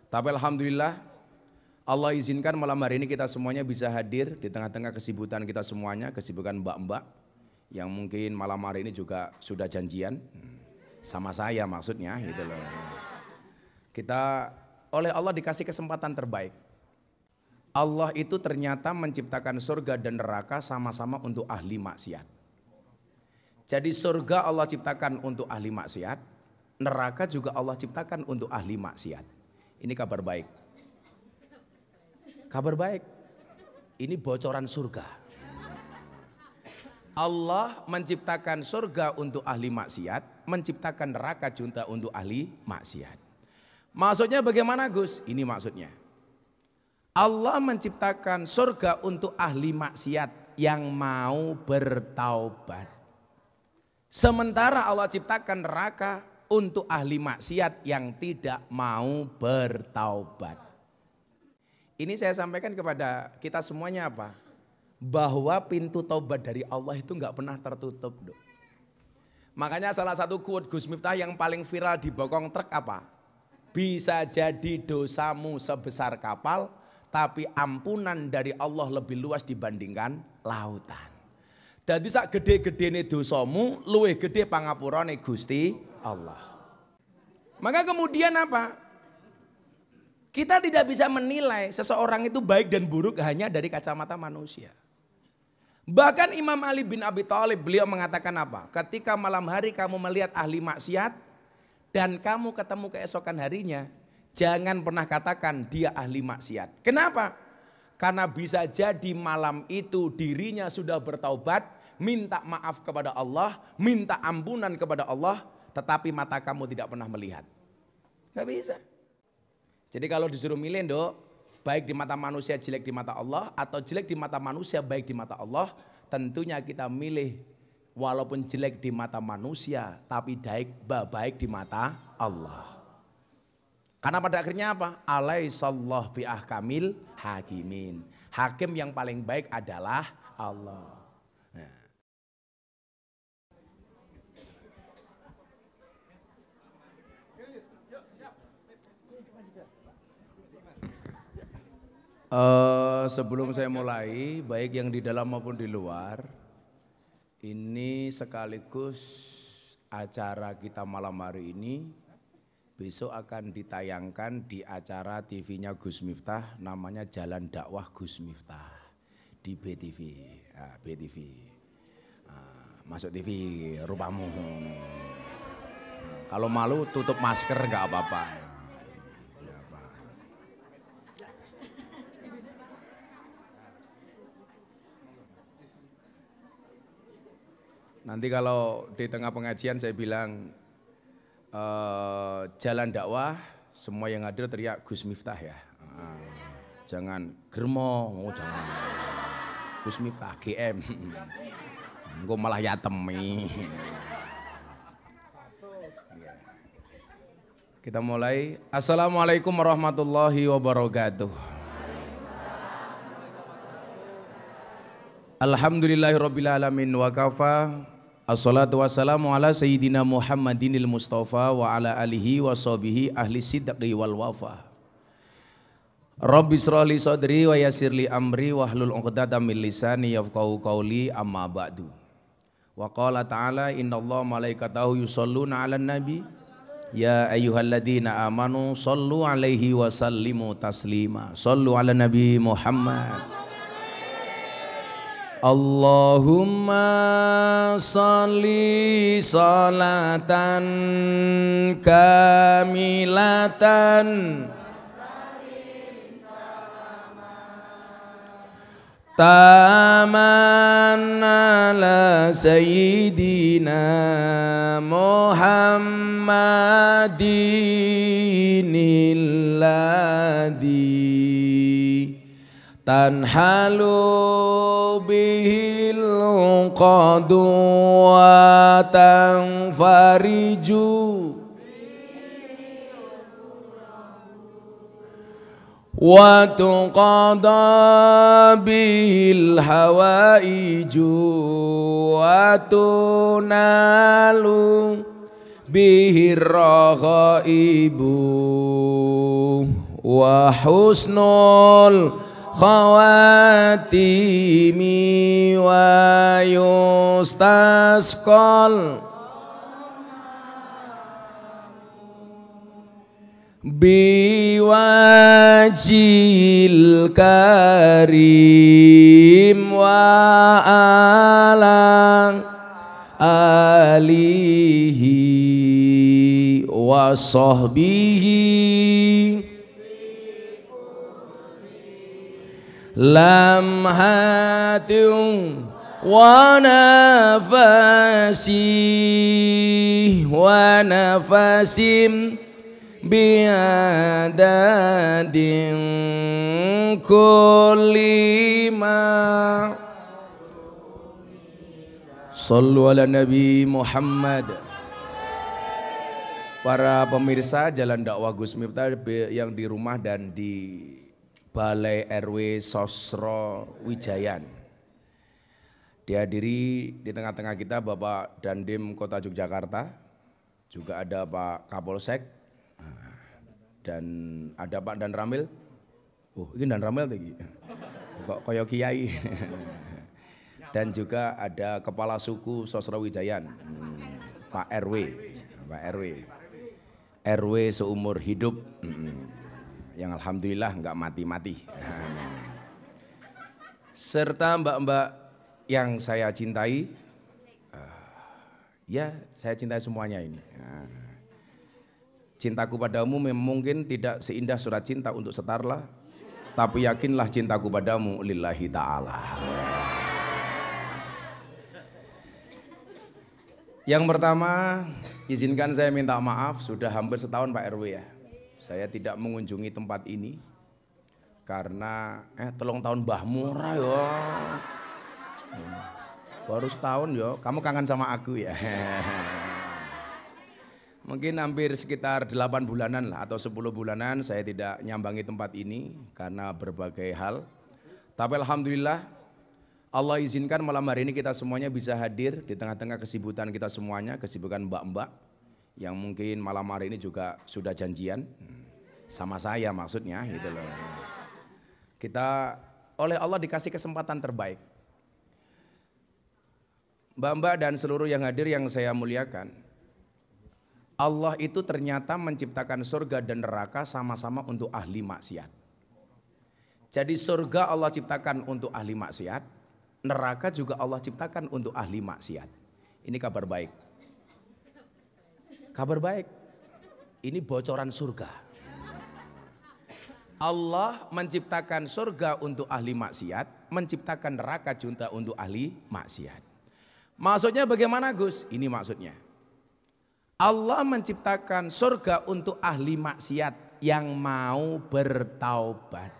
Tapi alhamdulillah Allah izinkan malam hari ini kita semuanya bisa hadir di tengah-tengah kesibukan kita semuanya, kesibukan mbak-mbak yang mungkin malam hari ini juga sudah janjian sama saya maksudnya gitu loh. Kita oleh Allah dikasih kesempatan terbaik. Allah itu ternyata menciptakan surga dan neraka sama-sama untuk ahli maksiat. Jadi surga Allah ciptakan untuk ahli maksiat, neraka juga Allah ciptakan untuk ahli maksiat. Ini kabar baik. Kabar baik. Ini bocoran surga. Allah menciptakan surga untuk ahli maksiat, menciptakan neraka juga untuk ahli maksiat. Maksudnya bagaimana Gus? Ini maksudnya. Allah menciptakan surga untuk ahli maksiat yang mau bertaubat. Sementara Allah ciptakan neraka untuk ahli maksiat yang tidak mau bertaubat. Ini saya sampaikan kepada kita semuanya apa? Bahwa pintu taubat dari Allah itu nggak pernah tertutup. Makanya salah satu quote Gus Miftah yang paling viral di bokong truk apa? Bisa jadi dosamu sebesar kapal, tapi ampunan dari Allah lebih luas dibandingkan lautan. Jadi sak gede-gedene dosamu, luwih gede pangapurane Gusti Allah. Maka kemudian apa? Kita tidak bisa menilai seseorang itu baik dan buruk hanya dari kacamata manusia. Bahkan Imam Ali bin Abi Thalib beliau mengatakan apa? Ketika malam hari kamu melihat ahli maksiat dan kamu ketemu keesokan harinya, jangan pernah katakan dia ahli maksiat. Kenapa? Karena bisa jadi malam itu dirinya sudah bertaubat, minta maaf kepada Allah, minta ampunan kepada Allah, tetapi mata kamu tidak pernah melihat. Gak bisa. Jadi kalau disuruh milih Dok, baik di mata manusia jelek di mata Allah atau jelek di mata manusia baik di mata Allah, tentunya kita milih walaupun jelek di mata manusia tapi baik di mata Allah. Karena pada akhirnya apa? Alaihissallahu biahkamil hakimin. Hakim yang paling baik adalah Allah. Sebelum saya mulai, baik yang di dalam maupun di luar, ini sekaligus acara kita malam hari ini besok akan ditayangkan di acara TV-nya Gus Miftah, namanya Jalan Dakwah Gus Miftah di BTV. Nah, BTV, masuk TV rupamu. Kalau malu tutup masker nggak apa-apa. Nanti kalau di tengah pengajian saya bilang jalan dakwah, semua yang hadir teriak Gus Miftah ya. Jangan germo, jangan Gus Miftah GM. Engko malah yatemi. Kita mulai. Assalamualaikum warahmatullahi wabarakatuh. Alhamdulillahirabbil alamin wa kafa. Assalatu wassalamu ala sayyidina Muhammadinil Mustafa wa ala alihi wa sahbihi ahli sidqi wal wafa. Rabbi shrahli sadri wa yassirli amri wahlul 'uqdatam min lisani yafqahu qawli amma ba'du. Wa qala ta'ala innallaha malaikatahu yusholluna 'alan nabi ya ayyuhalladzina amanu shallu 'alaihi wa sallimu taslima. Shallu 'alan nabi Muhammad. Allahumma sholli sholatan kamilatan taman ala sayyidina Muhammadinil ladzi tanhalu bihil qadu wa tanfariju wa tuqada bihil hawaiju wa tunalu bihir raghaibu wa husnul khawatimi wa yustasqal biwajil karim wa ala alihi wa sahbihi lam hatim wa nafasi wa nafasim biadadin kulli ma sallu ala Nabi Muhammad. Para pemirsa Jalan Dakwah Gus Miftah yang di rumah dan di Balai RW Sosro Wijayan, dihadiri di tengah-tengah kita Bapak Dandim Kota Yogyakarta, juga ada Pak Kapolsek, dan ada Pak Dan Ramil. Oh, ini Dan Ramil lagi. Kok koyo kiai. Dan juga ada Kepala Suku Sosro Wijayan, Pak RW. Pak RW. RW seumur hidup. Yang alhamdulillah nggak mati-mati. Serta mbak-mbak yang saya cintai. Ya, saya cintai semuanya ini. Cintaku padamu mungkin tidak seindah surat cinta untuk setarlah, tapi yakinlah cintaku padamu lillahi ta'ala. Yang pertama, izinkan saya minta maaf, sudah hampir setahun Pak RW ya, saya tidak mengunjungi tempat ini karena tolong tahun Mbah Murah yo. Baru setahun yo, kamu kangen sama aku ya. Mungkin hampir sekitar 8 bulanan lah atau 10 bulanan saya tidak nyambangi tempat ini karena berbagai hal. Tapi alhamdulillah Allah izinkan malam hari ini kita semuanya bisa hadir di tengah-tengah kesibukan kita semuanya, kesibukan mbak-mbak yang mungkin malam hari ini juga sudah janjian sama saya maksudnya gitu loh. Kita oleh Allah dikasih kesempatan terbaik. Mbak-mbak dan seluruh yang hadir yang saya muliakan, Allah itu ternyata menciptakan surga dan neraka sama-sama untuk ahli maksiat. Jadi surga Allah ciptakan untuk ahli maksiat, neraka juga Allah ciptakan untuk ahli maksiat. Ini kabar baik. Kabar baik. Ini bocoran surga. Allah menciptakan surga untuk ahli maksiat, menciptakan neraka juga untuk ahli maksiat. Maksudnya bagaimana Gus? Ini maksudnya. Allah menciptakan surga untuk ahli maksiat yang mau bertaubat.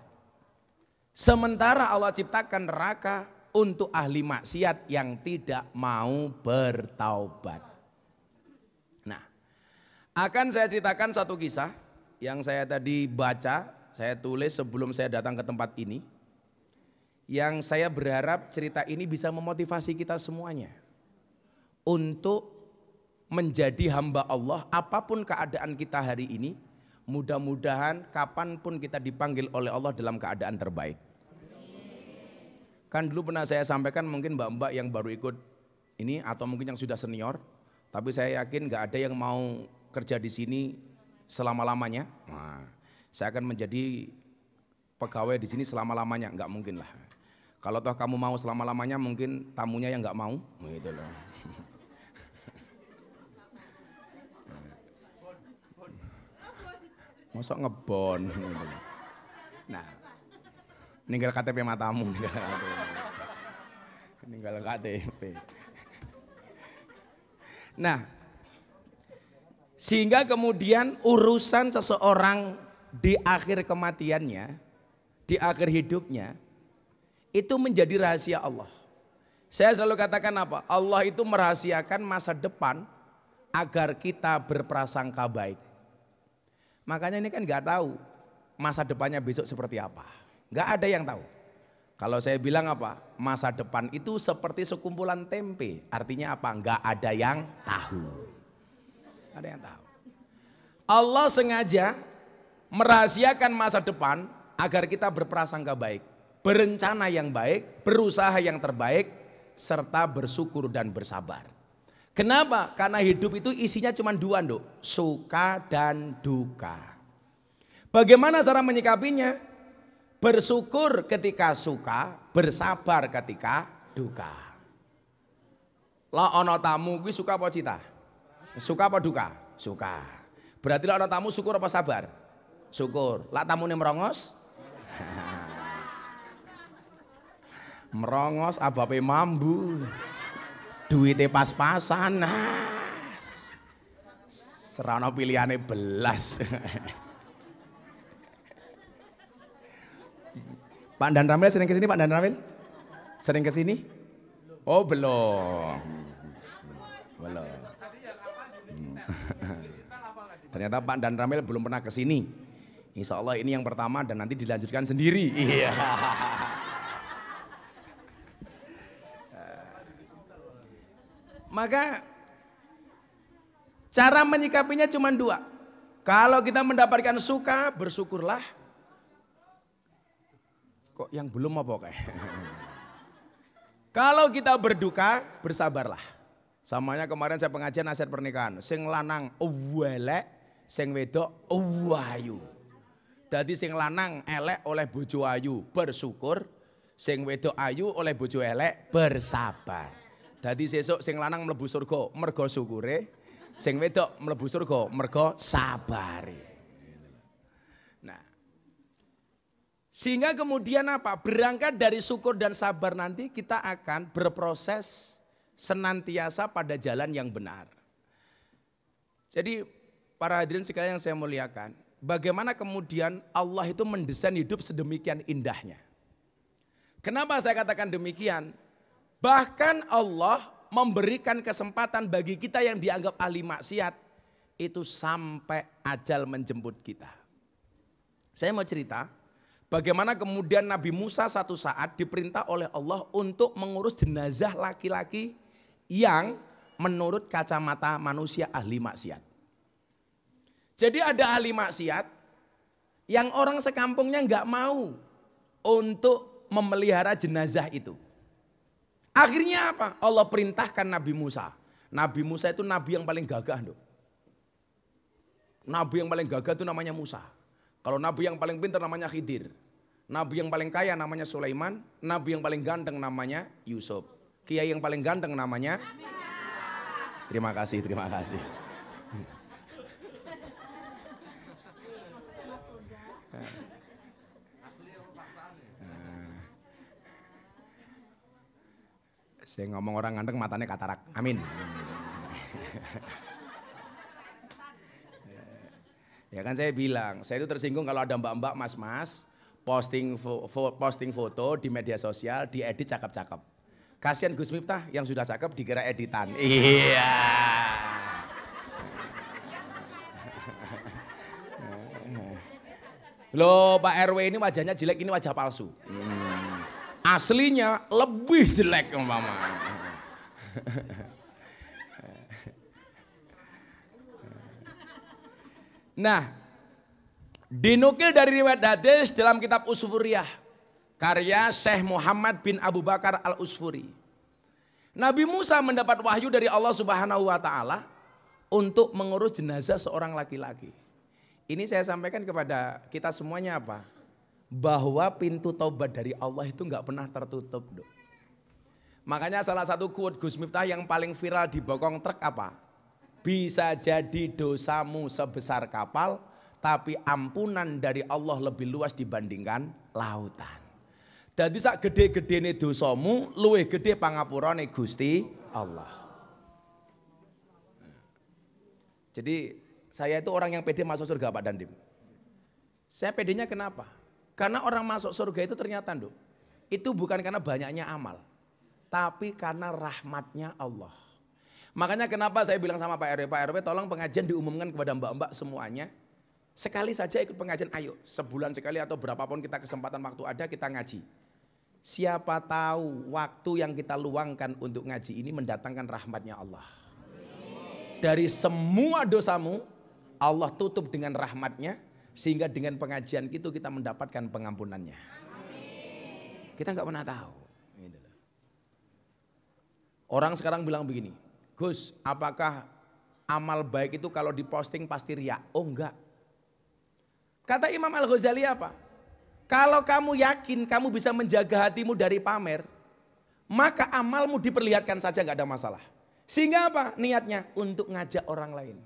Sementara Allah ciptakan neraka untuk ahli maksiat yang tidak mau bertaubat. Nah, akan saya ceritakan satu kisah yang saya tadi baca, saya tulis sebelum saya datang ke tempat ini. Yang saya berharap cerita ini bisa memotivasi kita semuanya untuk menjadi hamba Allah apapun keadaan kita hari ini, mudah-mudahan kapanpun kita dipanggil oleh Allah dalam keadaan terbaik. Kan dulu pernah saya sampaikan mungkin mbak-mbak yang baru ikut ini atau mungkin yang sudah senior, tapi saya yakin gak ada yang mau kerja di sini selama-lamanya. Nah, saya akan menjadi pegawai di sini selama-lamanya, nggak mungkin lah. Kalau toh kamu mau selama-lamanya mungkin tamunya yang nggak mau, gitu loh. Mosok ngebon. Nah, ninggal KTP matamu, ninggal KTP. Nah, sehingga kemudian urusan seseorang di akhir kematiannya, di akhir hidupnya, itu menjadi rahasia Allah. Saya selalu katakan apa? Allah itu merahasiakan masa depan agar kita berprasangka baik. Makanya ini kan nggak tahu masa depannya besok seperti apa. Nggak ada yang tahu. Kalau saya bilang apa? Masa depan itu seperti sekumpulan tempe. Artinya apa? Nggak ada yang tahu. Ada yang tahu. Allah sengaja merahasiakan masa depan agar kita berprasangka baik, berencana yang baik, berusaha yang terbaik, serta bersyukur dan bersabar. Kenapa? Karena hidup itu isinya cuma dua, Nduk, suka dan duka. Bagaimana cara menyikapinya? Bersyukur ketika suka, bersabar ketika duka. Lah ono tamu kuwi suka apa cita? Suka apa duka? Suka. Berarti lah ono tamu syukur apa sabar? Syukur. Lah tamune merongos? Merongos abape mambu. Duite pas-pasan. Serana pilihane belas. Pak Dan Ramil sering kesini, Pak Dan Ramil? Sering kesini? Oh belum. Belum. Ternyata Pak Dan Ramil belum pernah kesini. Insya Allah ini yang pertama dan nanti dilanjutkan sendiri. Iya. Maka cara menyikapinya cuma dua. Kalau kita mendapatkan suka, bersyukurlah. Kok yang belum apa kayak? Kalau kita berduka, bersabarlah. Samanya kemarin saya pengajian nasihat pernikahan. Sing lanang elek, sing wedok ayu. Jadi sing lanang elek oleh bojo ayu, bersyukur. Sing wedok ayu oleh bojo elek, bersabar. Jadi sesuk sing lanang mlebu surga mergo syukure, sing wedok mlebu surga mergo sabare. Nah, sehingga kemudian apa? Berangkat dari syukur dan sabar nanti kita akan berproses senantiasa pada jalan yang benar. Jadi para hadirin sekalian yang saya muliakan, bagaimana kemudian Allah itu mendesain hidup sedemikian indahnya. Kenapa saya katakan demikian? Bahkan Allah memberikan kesempatan bagi kita yang dianggap ahli maksiat itu sampai ajal menjemput kita. Saya mau cerita bagaimana kemudian Nabi Musa satu saat diperintah oleh Allah untuk mengurus jenazah laki-laki yang menurut kacamata manusia ahli maksiat. Jadi ada ahli maksiat yang orang sekampungnya nggak mau untuk memelihara jenazah itu. Akhirnya apa? Allah perintahkan Nabi Musa. Nabi Musa itu nabi yang paling gagah. Dok. Nabi yang paling gagah itu namanya Musa. Kalau nabi yang paling pintar namanya Khidir. Nabi yang paling kaya namanya Sulaiman. Nabi yang paling ganteng namanya Yusuf. Kiai yang paling ganteng namanya? Terima kasih, terima kasih. Saya ngomong orang ganteng matanya katarak. Amin. Ya kan saya bilang, saya itu tersinggung kalau ada mbak-mbak, mas-mas posting foto di media sosial, diedit cakep-cakep. Kasihan Gus Miftah yang sudah cakep dikira editan. Iya. Loh Pak RW ini wajahnya jelek, ini wajah palsu. Aslinya lebih jelek umpama. Nah, dinukil dari riwayat hadis dalam kitab Usfuriyah karya Syekh Muhammad bin Abu Bakar Al-Usfuri. Nabi Musa mendapat wahyu dari Allah Subhanahu wa taala untuk mengurus jenazah seorang laki-laki. Ini saya sampaikan kepada kita semuanya apa? Bahwa pintu taubat dari Allah itu nggak pernah tertutup. Dok. Makanya salah satu quote Gus Miftah yang paling viral di bokong truk apa? Bisa jadi dosamu sebesar kapal, tapi ampunan dari Allah lebih luas dibandingkan lautan. Jadi sak gede-gedene dosamu, luwih gede pangapurane Gusti Allah. Jadi saya itu orang yang pede masuk surga Pak Dandim. Saya pedenya kenapa? Karena orang masuk surga itu ternyata Nduk, itu bukan karena banyaknya amal, tapi karena rahmatnya Allah. Makanya kenapa saya bilang sama Pak RW tolong pengajian diumumkan kepada mbak-mbak semuanya. Sekali saja ikut pengajian, ayo sebulan sekali atau berapapun kita kesempatan waktu ada kita ngaji. Siapa tahu waktu yang kita luangkan untuk ngaji ini mendatangkan rahmatnya Allah. Dari semua dosamu Allah tutup dengan rahmatnya. Sehingga dengan pengajian itu kita mendapatkan pengampunannya. Kita nggak pernah tahu. Gitu loh. Orang sekarang bilang begini, Gus, apakah amal baik itu kalau diposting pasti riya? Oh enggak. Kata Imam Al-Ghazali apa? Kalau kamu yakin kamu bisa menjaga hatimu dari pamer, maka amalmu diperlihatkan saja nggak ada masalah. Sehingga apa? Niatnya untuk ngajak orang lain.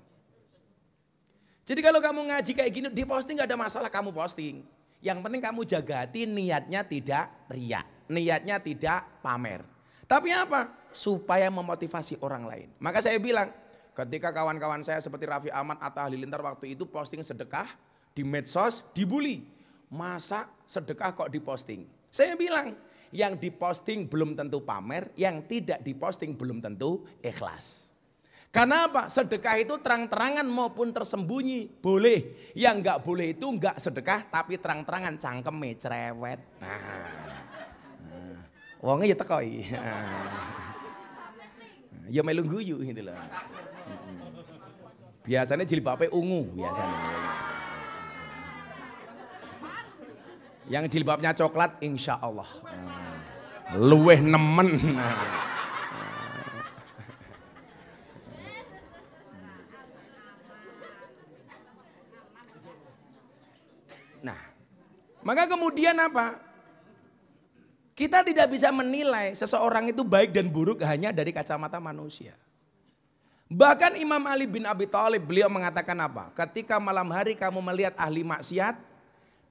Jadi kalau kamu ngaji kayak gini diposting nggak ada masalah, kamu posting. Yang penting kamu jaga hati, niatnya tidak riya, niatnya tidak pamer. Tapi apa? Supaya memotivasi orang lain. Maka saya bilang, ketika kawan-kawan saya seperti Raffi Ahmad, Atta Halilintar waktu itu posting sedekah di medsos, dibully. Masa sedekah kok diposting? Saya bilang, yang diposting belum tentu pamer, yang tidak diposting belum tentu ikhlas. Karena apa? Sedekah itu terang-terangan maupun tersembunyi. Boleh. Yang enggak boleh itu enggak sedekah tapi terang-terangan cangkeme cerewet. Wongnya ya tekoi. Ya melu guyu gitu loh. Biasanya jilbabnya ungu biasanya. Yang jilbabnya coklat insya Allah. Luweh nemen. Nah, maka kemudian apa? Kita tidak bisa menilai seseorang itu baik dan buruk hanya dari kacamata manusia. Bahkan Imam Ali bin Abi Thalib beliau mengatakan apa? Ketika malam hari kamu melihat ahli maksiat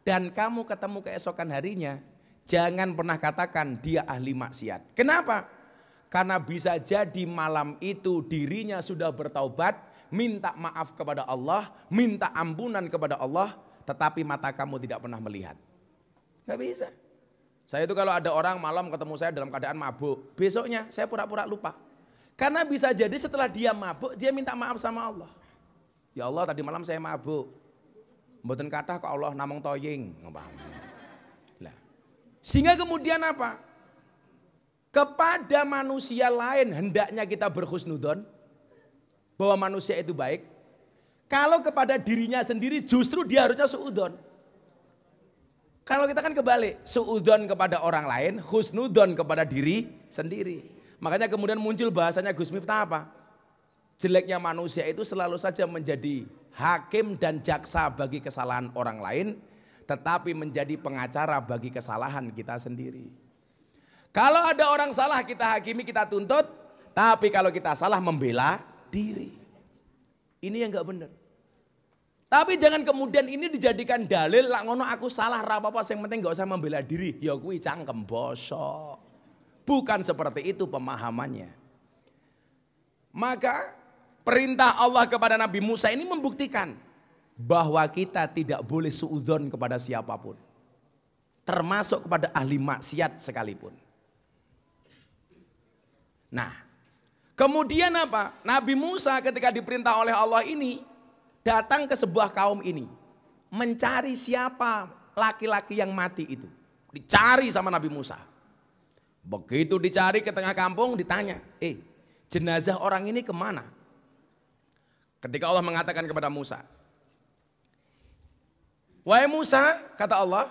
dan kamu ketemu keesokan harinya, jangan pernah katakan dia ahli maksiat. Kenapa? Karena bisa jadi malam itu dirinya sudah bertaubat, minta maaf kepada Allah, minta ampunan kepada Allah, tetapi mata kamu tidak pernah melihat. Gak bisa. Saya itu kalau ada orang malam ketemu saya dalam keadaan mabuk, besoknya saya pura-pura lupa. Karena bisa jadi setelah dia mabuk, dia minta maaf sama Allah. Ya Allah, tadi malam saya mabuk. Mboten kathah kok Allah namung toying. Nah, sehingga kemudian apa? Kepada manusia lain hendaknya kita berhusnudon bahwa manusia itu baik. Kalau kepada dirinya sendiri justru dia harusnya suudon. Kalau kita kan kebalik, suudon kepada orang lain, husnudon kepada diri sendiri. Makanya kemudian muncul bahasanya Gus Miftah apa? Jeleknya manusia itu selalu saja menjadi hakim dan jaksa bagi kesalahan orang lain, tetapi menjadi pengacara bagi kesalahan kita sendiri. Kalau ada orang salah kita hakimi, kita tuntut, tapi kalau kita salah membela diri. Ini yang enggak benar. Tapi jangan kemudian ini dijadikan dalil lak ngono aku salah ra apa-apa sing penting enggak usah membela diri. Ya kuwi cangkem bosok. Bukan seperti itu pemahamannya. Maka perintah Allah kepada Nabi Musa ini membuktikan bahwa kita tidak boleh suudzon kepada siapapun. Termasuk kepada ahli maksiat sekalipun. Nah, kemudian apa? Nabi Musa ketika diperintah oleh Allah ini datang ke sebuah kaum ini, mencari siapa laki-laki yang mati itu. Dicari sama Nabi Musa. Begitu dicari ke tengah kampung ditanya, jenazah orang ini kemana? Ketika Allah mengatakan kepada Musa, wahai Musa, kata Allah,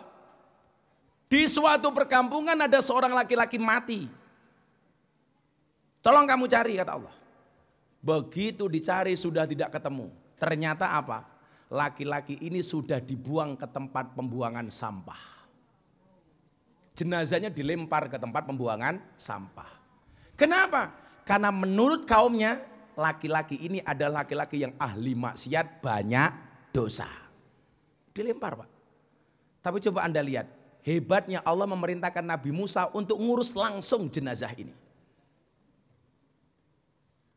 di suatu perkampungan ada seorang laki-laki mati. Tolong kamu cari, kata Allah. Begitu dicari sudah tidak ketemu. Ternyata apa? Laki-laki ini sudah dibuang ke tempat pembuangan sampah. Jenazahnya dilempar ke tempat pembuangan sampah. Kenapa? Karena menurut kaumnya laki-laki ini adalah laki-laki yang ahli maksiat, banyak dosa. Dilempar, Pak. Tapi coba Anda lihat, hebatnya Allah memerintahkan Nabi Musa untuk ngurus langsung jenazah ini.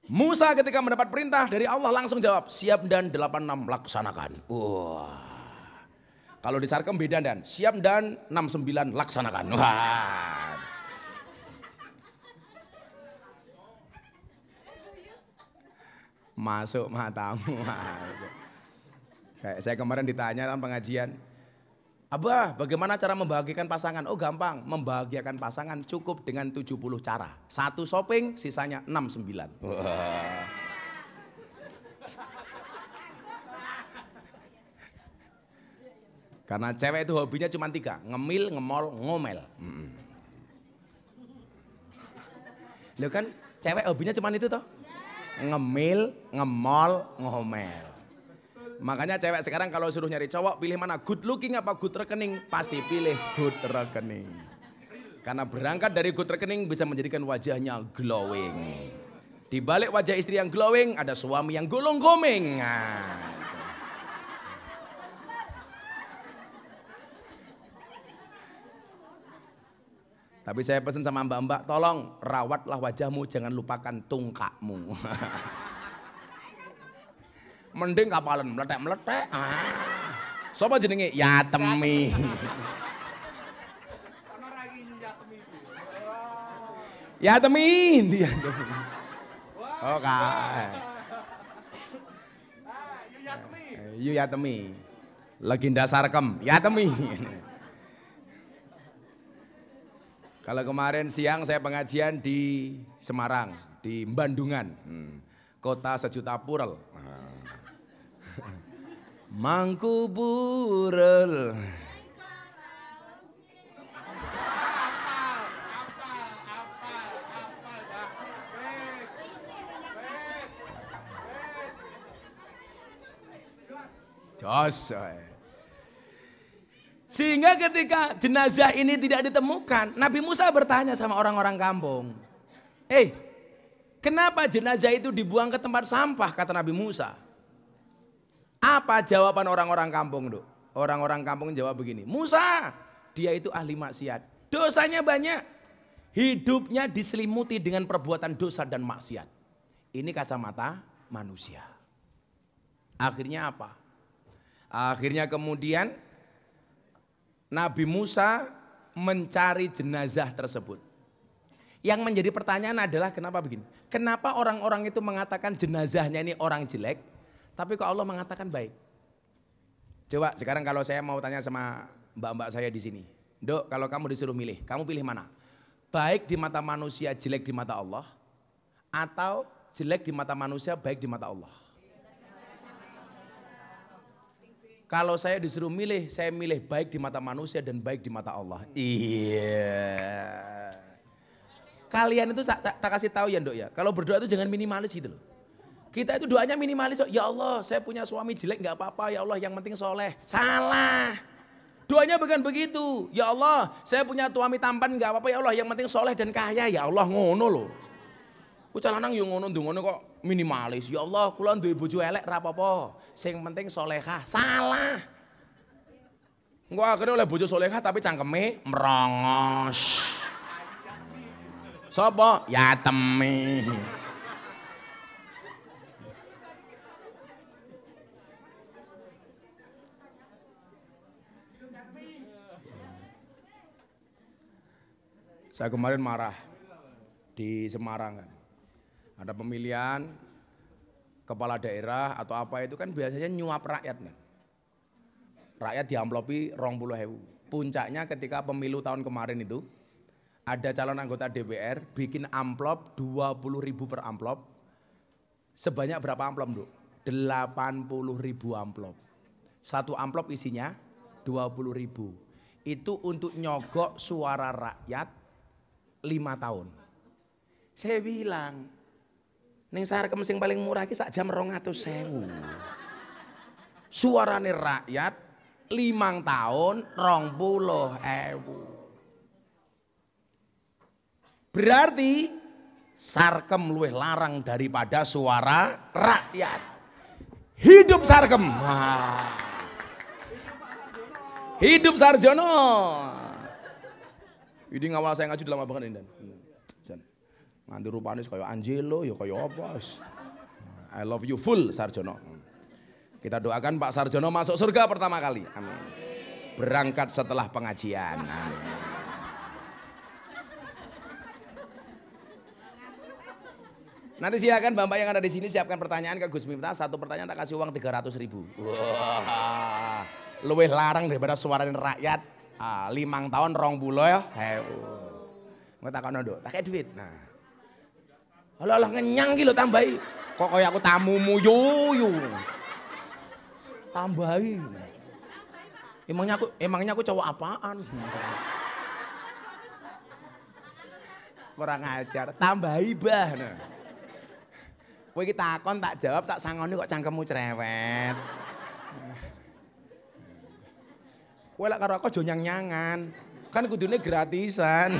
Musa ketika mendapat perintah dari Allah langsung jawab, siap dan 86 laksanakan. Wah. Kalau di Sarkem beda dan siap dan 69 laksanakan. Wah. Masuk matamu. Masuk. Saya kemarin ditanya dalam pengajian, Abah, bagaimana cara membahagiakan pasangan? Oh gampang, membahagiakan pasangan cukup dengan 70 cara. Satu shopping, sisanya 69. Wah. Karena cewek itu hobinya cuma 3, ngemil, ngemol, ngomel. Loh kan cewek hobinya cuma itu toh? Ngemil, ngemol, ngomel. Makanya cewek sekarang kalau suruh nyari cowok pilih mana? Good looking apa good rekening? Pasti pilih good rekening. Karena berangkat dari good rekening bisa menjadikan wajahnya glowing. Di balik wajah istri yang glowing ada suami yang golong-gomeng. Nah. Tapi saya pesan sama mbak-mbak, tolong rawatlah wajahmu, jangan lupakan tungkakmu. Mending kapalan meletek-meletek. Sopo jenenge? Yatemi. Yatemi, dia. Oh kan. Yatemi. Legenda Sarkem, Yatemi. Kalau kemarin siang saya pengajian di Semarang, di Bandungan, kota sejuta purel. Mangku purel. Jos. Sehingga ketika jenazah ini tidak ditemukan, Nabi Musa bertanya sama orang-orang kampung. Kenapa jenazah itu dibuang ke tempat sampah, kata Nabi Musa. Apa jawaban orang-orang kampung, Dok? Orang-orang kampung jawab begini, Musa, dia itu ahli maksiat, dosanya banyak. Hidupnya diselimuti dengan perbuatan dosa dan maksiat. Ini kacamata manusia. Akhirnya apa? Akhirnya kemudian Nabi Musa mencari jenazah tersebut. Yang menjadi pertanyaan adalah kenapa begini? Kenapa orang-orang itu mengatakan jenazahnya ini orang jelek, tapi kok Allah mengatakan baik? Coba sekarang kalau saya mau tanya sama mbak-mbak saya di sini, Dok, kalau kamu disuruh milih, kamu pilih mana? Baik di mata manusia, jelek di mata Allah, atau jelek di mata manusia, baik di mata Allah? Kalau saya disuruh milih, saya milih baik di mata manusia dan baik di mata Allah. Iya. Kalian itu tak kasih tahu ya, Dok ya. Kalau berdoa itu jangan minimalis gitu loh. Kita itu doanya minimalis, ya Allah saya punya suami jelek nggak apa-apa, ya Allah yang penting soleh. Salah. Doanya bukan begitu. Ya Allah saya punya suami tampan nggak apa-apa, ya Allah yang penting soleh dan kaya, ya Allah, ngono loh. Bocah lanang yo ngono ndongono kok minimalis. Ya Allah, kula duwe bojo elek ra apa-apa. Sing penting solehah. Salah. Engko akhirnya oleh bojo solehah tapi cangkeme merongos. Sapa? Yatemi. Saya kemarin marah di Semarang kan. Ada pemilihan kepala daerah atau apa itu kan biasanya nyuap rakyat. Kan? Rakyat diamplopi 20.000. Puncaknya ketika pemilu tahun kemarin itu ada calon anggota DPR bikin amplop 20.000 per amplop. Sebanyak berapa amplop, Dok? 80.000 amplop. Satu amplop isinya 20.000. Itu untuk nyogok suara rakyat 5 tahun. Saya bilang, ning Sarkem sing paling murah ki sak jam 200.000. Suarane rakyat 5 tahun 20.000. Berarti Sarkem luwih larang daripada suara rakyat. Hidup Sarkem. Hidup Sarjono. Ini ngawal saya ngaji lama banget ini. Nganti rupanya kayak Angelo, ya kayak apa. I love you full Sarjono. Kita doakan Pak Sarjono masuk surga pertama kali. Amin. Berangkat setelah pengajian. Amin. Nanti silakan Bapak yang ada di sini siapkan pertanyaan ke Gus Miftah. Satu pertanyaan tak kasih uang 300.000. Wah, luwih larang daripada suara rakyat. 5 tahun 20 ya. Nggak takon Dok, tak kayak duit. Nah. Alah ngenyang gitu tambahi. Kok kayak aku tamumu yo. Tambahi. Emangnya aku cowok apaan? Kurang ajar, tambah ibah. Nah. Kowe iki takon tak jawab tak sangoni kok cangkemmu cerewet. Kowe lek karo aku aja nyang-nyangan. Kan kudune gratisan.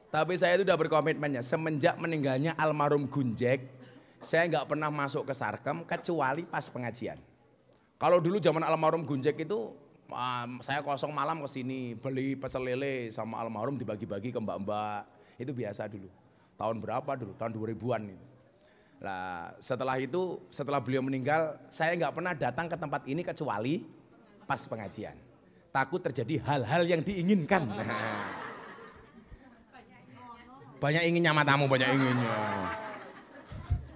Tapi saya itu udah berkomitmen ya, semenjak meninggalnya almarhum Gunjek, saya nggak pernah masuk ke Sarkem kecuali pas pengajian. Kalau dulu zaman almarhum Gunjek itu, saya kosong malam ke sini beli pecel lele sama almarhum dibagi-bagi ke mbak-mbak. Itu biasa dulu. Tahun berapa dulu? Tahun 2000-an itu. Nah, setelah itu, setelah beliau meninggal, saya nggak pernah datang ke tempat ini kecuali pas pengajian. Takut terjadi hal-hal yang diinginkan. Banyak inginnya matamu, banyak inginnya.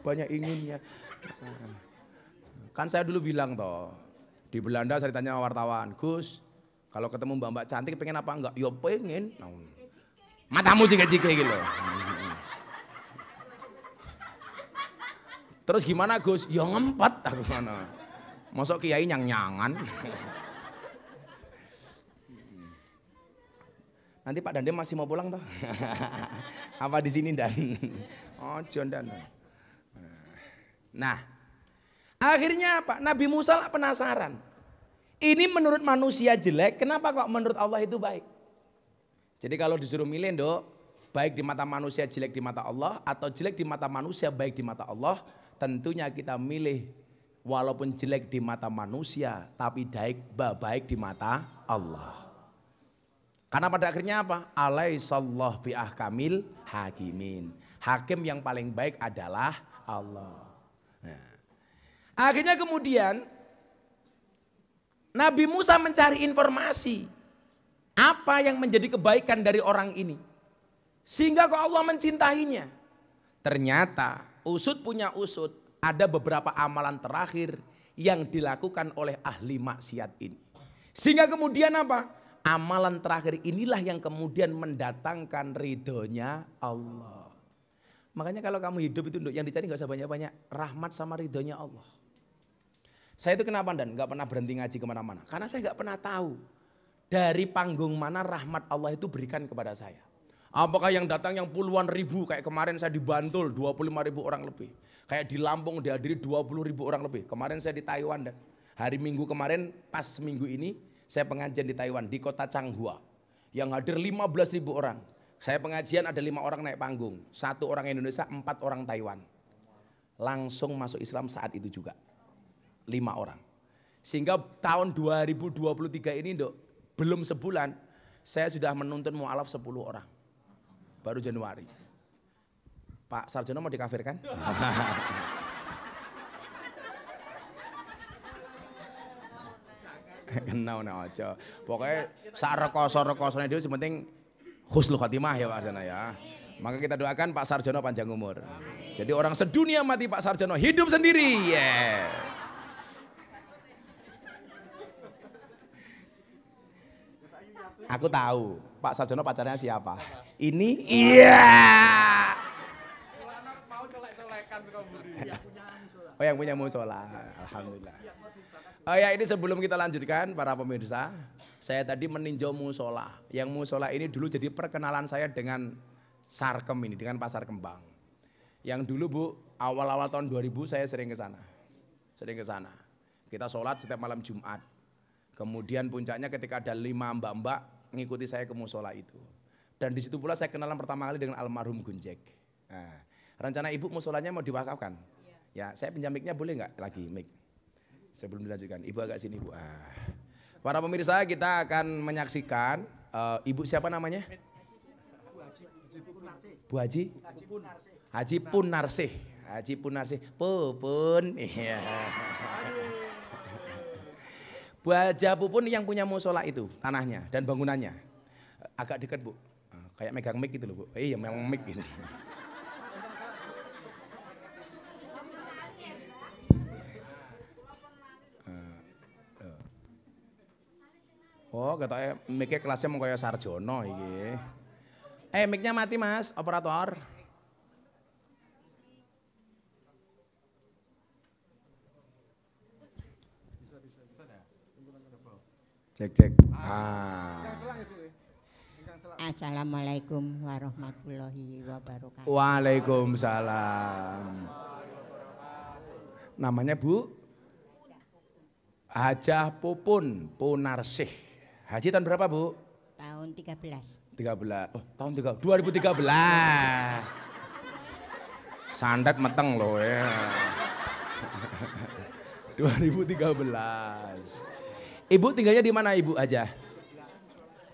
Banyak inginnya. Kan saya dulu bilang toh, di Belanda saya ditanya wartawan, Gus, kalau ketemu mbak-mbak cantik pengen apa enggak? Ya pengen. Matamu jike-jike gitu. Terus gimana Gus? Ya ngempet aku mana. Masuk kiai nyang-nyangan. Nanti Pak Dande masih mau pulang toh? Apa di sini Dan? Oh, John Dan. Nah, akhirnya apa? Nabi Musa penasaran. Ini menurut manusia jelek, kenapa kok menurut Allah itu baik? Jadi kalau disuruh milih, Dok, baik di mata manusia, jelek di mata Allah, atau jelek di mata manusia, baik di mata Allah, tentunya kita milih walaupun jelek di mata manusia, tapi baik di mata Allah. Karena pada akhirnya apa? Alaihissallahu biahkamil hakimin. Hakim yang paling baik adalah Allah. Nah. Akhirnya kemudian Nabi Musa mencari informasi. Apa yang menjadi kebaikan dari orang ini. Sehingga kok Allah mencintainya. Ternyata usut punya usut. Ada beberapa amalan terakhir yang dilakukan oleh ahli maksiat ini. Sehingga kemudian apa? Amalan terakhir inilah yang kemudian mendatangkan ridhonya Allah. Makanya kalau kamu hidup itu yang dicari gak usah banyak-banyak. Rahmat sama ridhonya Allah. Saya itu kenapa Dan gak pernah berhenti ngaji kemana-mana. Karena saya gak pernah tahu dari panggung mana rahmat Allah itu berikan kepada saya. Apakah yang datang yang puluhan ribu kayak kemarin saya di Bantul 25.000 orang lebih. Kayak di Lampung dihadiri 20.000 orang lebih. Kemarin saya di Taiwan Dan hari Minggu kemarin pas minggu ini saya pengajian di Taiwan, di kota Changhua. Yang hadir 15.000 orang. Saya pengajian ada 5 orang naik panggung. 1 orang Indonesia, 4 orang Taiwan. Langsung masuk Islam saat itu juga. 5 orang. Sehingga tahun 2023 ini Dok, belum sebulan, saya sudah menuntun mu'alaf 10 orang. Baru Januari. Pak Sarjono mau dikafirkan? Kenal nek aja. Pokoknya sak rekoso-rekosone dhewe sepenting husnul khotimah ya Pak Sarjono ya. Maka kita doakan Pak Sarjono panjang umur. Jadi orang sedunia mati Pak Sarjono hidup sendiri. Yeah. Aku tahu Pak Sarjono pacarnya siapa. Ini iya. Oh yang punya musola. Alhamdulillah. Oh ya ini sebelum kita lanjutkan para pemirsa, saya tadi meninjau musola. Yang musola ini dulu jadi perkenalan saya dengan Sarkem ini, dengan Pasar Kembang. Yang dulu Bu, awal-awal tahun 2000 saya sering ke sana. Sering ke sana. Kita sholat setiap malam Jumat. Kemudian puncaknya ketika ada 5 mbak-mbak ngikuti saya ke musola itu. Dan di situ pula saya kenalan pertama kali dengan almarhum Gunjek. Nah, rencana Ibu musolanya mau diwakafkan? Ya, saya pinjam mic-nya boleh nggak lagi mic? Sebelum dilanjutkan, Ibu agak sini Bu. Para pemirsa kita akan menyaksikan Ibu siapa namanya? Bu Haji? Haji Punarsih. Haji Punarsih. Pupun. Iya. Bu Haja Pupun yang punya musola itu, tanahnya dan bangunannya. Agak dekat Bu. Kayak megang mic gitu loh Bu. Iya memang mic gitu. Oh, katanya mic-nya kelasnya mau kayak Sarjono iki. Mic-nya mati Mas, operator. Cek. Assalamualaikum warahmatullahi wabarakatuh. Waalaikumsalam. Namanya Bu? Hajah Pupun Punarsih. Haji tahun berapa Bu? Tahun 13. 13. Oh, tahun 2013. Sandat meteng loh ya. 2013. Ibu tinggalnya di mana Ibu Hajah?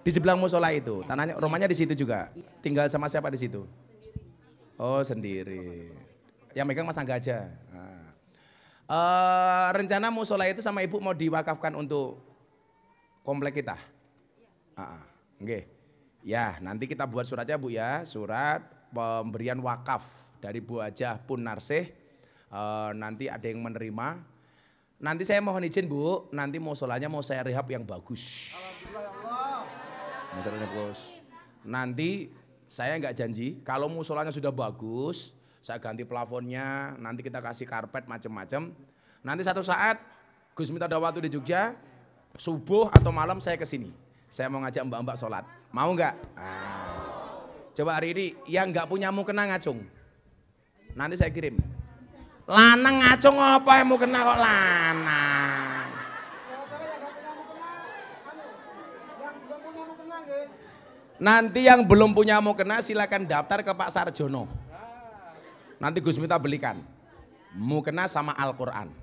Di sebelah musola itu. Tanahnya, rumahnya di situ juga. Tinggal sama siapa di situ? Oh, sendiri. Yang megang Mas Angga aja. Rencana musola itu sama Ibu mau diwakafkan untuk komplek kita? Oke. Ya, nanti kita buat suratnya Bu ya, surat pemberian wakaf dari Bu Hajah Punarsih. Nanti ada yang menerima. Nanti saya mohon izin Bu, nanti musolanya mau saya rehab yang bagus. Alhamdulillah ya Allah. Musolanya bagus. Nanti saya nggak janji, kalau musolanya sudah bagus, saya ganti plafonnya, nanti kita kasih karpet macam-macam. Nanti satu saat Gus minta ada waktu di Jogja, subuh atau malam saya ke sini. Saya mau ngajak mbak-mbak sholat. Mau nggak? Coba hari ini yang nggak punya mukena ngacung. Nanti saya kirim. Lanang ngacung apa yang mukena kok lanang? Nanti yang belum punya mukena silakan daftar ke Pak Sarjono. Nanti Gus minta belikan mukena sama Al-Quran.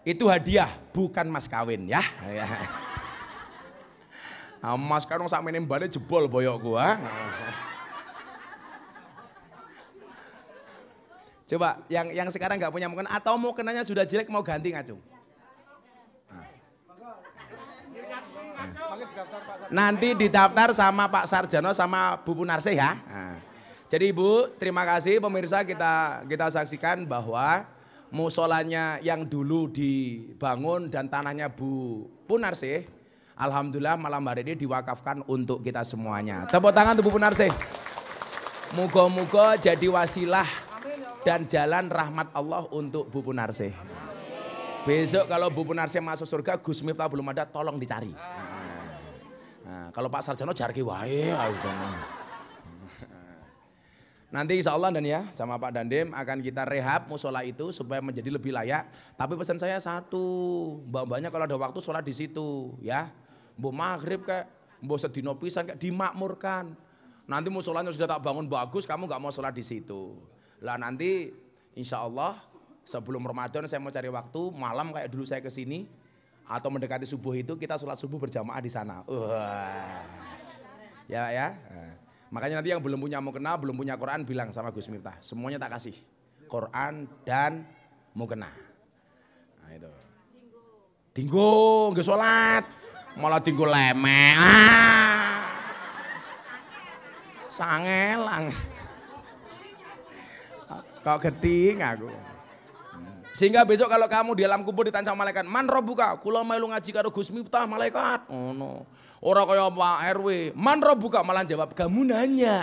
Itu hadiah, bukan mas kawin ya. Mas kawin sak meneh mbane jebol boyok gua. Coba yang sekarang nggak punya mukena atau mukenanya sudah jelek mau ganti ngacung. Nanti didaftar sama Pak Sarjono sama Bu Punarsih ya. Jadi Ibu, terima kasih pemirsa, kita saksikan bahwa musolanya yang dulu dibangun dan tanahnya Bu Punarsih, alhamdulillah malam hari ini diwakafkan untuk kita semuanya. Tepuk tangan untuk Bu Punarsih. Moga-moga jadi wasilah dan jalan rahmat Allah untuk Bu Punarsih. Besok kalau Bu Punarsih masuk surga, Gus Miftah belum ada, tolong dicari. Kalau Pak Sarjono jarki wae. Nanti insya Allah dan ya sama Pak Dandim akan kita rehab musola itu supaya menjadi lebih layak. Tapi pesan saya satu, mbak-mbaknya kalau ada waktu sholat di situ ya. Mbok maghrib kayak, mbok sedino pisan kayak dimakmurkan. Nanti musolanya sudah tak bangun bagus, kamu nggak mau sholat di situ. Lah nanti insya Allah sebelum Ramadan saya mau cari waktu malam kayak dulu saya kesini atau mendekati subuh itu kita sholat subuh berjamaah di sana. Ya. Makanya nanti yang belum punya mukena, belum punya Quran bilang sama Gus Miftah, semuanya tak kasih Quran dan mukena. Nah itu. Tinggu, nggak sholat, malah tinggu lemeh. Sangelang. Kok geding aku. Sehingga besok kalau kamu di alam kubur ditanya sama malaikat, man robuka, kula melu ngaji karo Gus Miftah malaikat. Oh no. Orang kaya Pak RW, man robuka malah jawab, kamu nanya.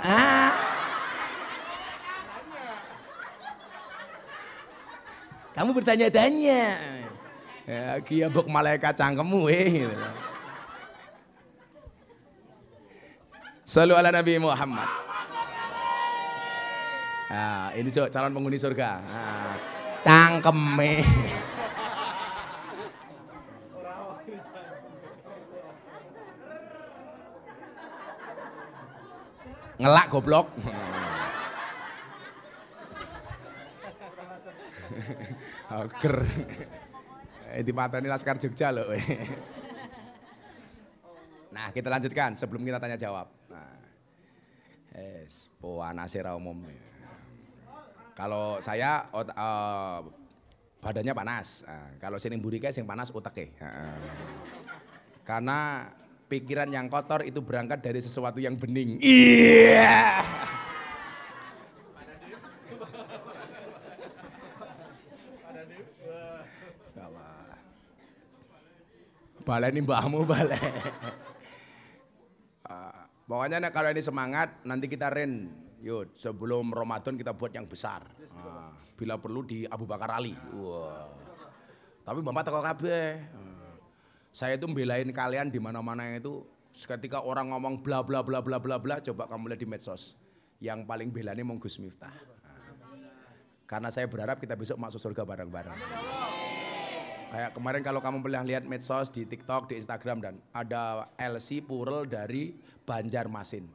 Kamu bertanya-tanya. Ya, kiabok malaikat cangkemmu gitu. Shallu ala Nabi Muhammad. Nah, ini calon penghuni surga. Nah, cangkeme. Ngelak goblok. Oker. Dipateni Laskar Jogja loh. Nah, kita lanjutkan sebelum kita tanya jawab. Nah, puanase ra umum. Kalau saya badannya panas. Kalau sing mburi sing panas uteke. Karena pikiran yang kotor itu berangkat dari sesuatu yang bening. Iya. Salah. Baleni mbahmu bale. Pokoknya kalau ini semangat, nanti kita yuk sebelum Ramadan kita buat yang besar. Bila perlu di Abu Bakar Ali. Tapi Bapak teko kabeh. Saya itu belain kalian di mana-mana itu. Ketika orang ngomong bla bla bla bla bla bla, coba kamu lihat di medsos. Yang paling belanya mau Gus Miftah. Karena saya berharap kita besok masuk surga bareng-bareng. Kayak kemarin kalau kamu pernah lihat medsos di TikTok, di Instagram dan ada LC Purel dari Banjarmasin.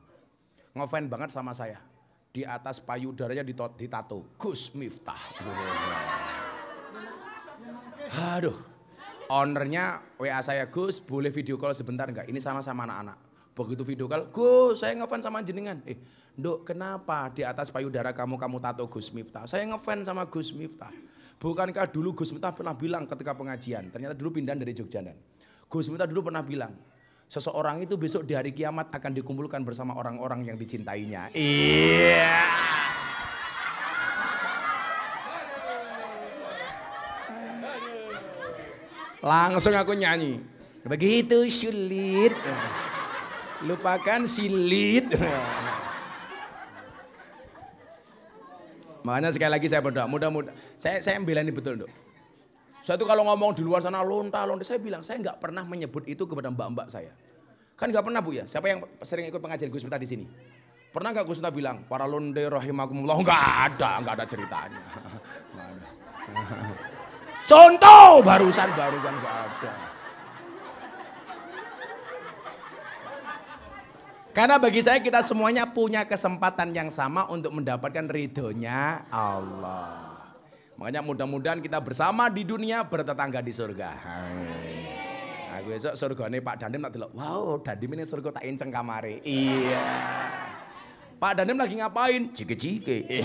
Ngefans banget sama saya. Di atas payudaranya ditato Gus Miftah. Aduh. Ownernya WA saya, Gus boleh video call sebentar enggak? Ini sama-sama anak-anak. Begitu video call, Gus saya ngefans sama jenengan. Nduk kenapa di atas payudara kamu tato Gus Miftah? Saya ngefans sama Gus Miftah. Bukankah dulu Gus Miftah pernah bilang ketika pengajian, ternyata dulu pindahan dari Jogja dan Gus Miftah dulu pernah bilang, seseorang itu besok di hari kiamat akan dikumpulkan bersama orang-orang yang dicintainya. Iya. Langsung aku nyanyi. Begitu sulit. Lupakan silit. Makanya sekali lagi saya berdoa, mudah-mudahan saya belain betul, Dok. Saya tuh kalau ngomong di luar sana lonta-lonta, saya bilang saya nggak pernah menyebut itu kepada mbak-mbak saya. Kan nggak pernah Bu ya. Siapa yang sering ikut pengajian Gus Miftah di sini? Pernah nggak Gus Miftah bilang para londe rahimakumullah? Nggak ada ceritanya. Nggak ada. Contoh barusan nggak ada. Karena bagi saya kita semuanya punya kesempatan yang sama untuk mendapatkan ridhonya Allah. Makanya mudah-mudahan kita bersama di dunia bertetangga di surga. Aku besok surgane Pak Dandim tak delok. Wow, Dandim ini surga tak enceng kamare. Iya. Pak Dandim lagi ngapain? Cike-cike.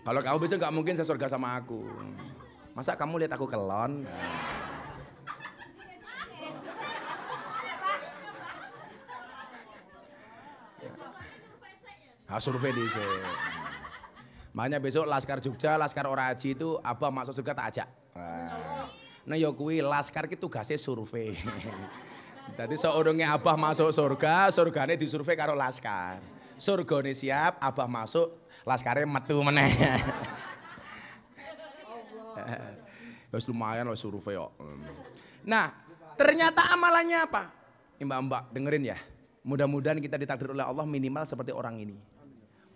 Kalau kamu besok nggak mungkin saya surga sama aku. Masa kamu lihat aku kelon? Survei di sini. Makanya besok Laskar Jogja, Laskar Oraji itu Abah masuk surga tak ajak. Nah ya kuwi Laskar ki tugase survei. Jadi seorangnya Abah masuk surga, surgane disurvei karo Laskar. Surgane siap, Abah masuk, Laskare metu meneh. Wes lumayan wes survei kok. Nah, ternyata amalannya apa? Mbak-mbak dengerin ya. Mudah-mudahan kita ditakdir oleh Allah minimal seperti orang ini.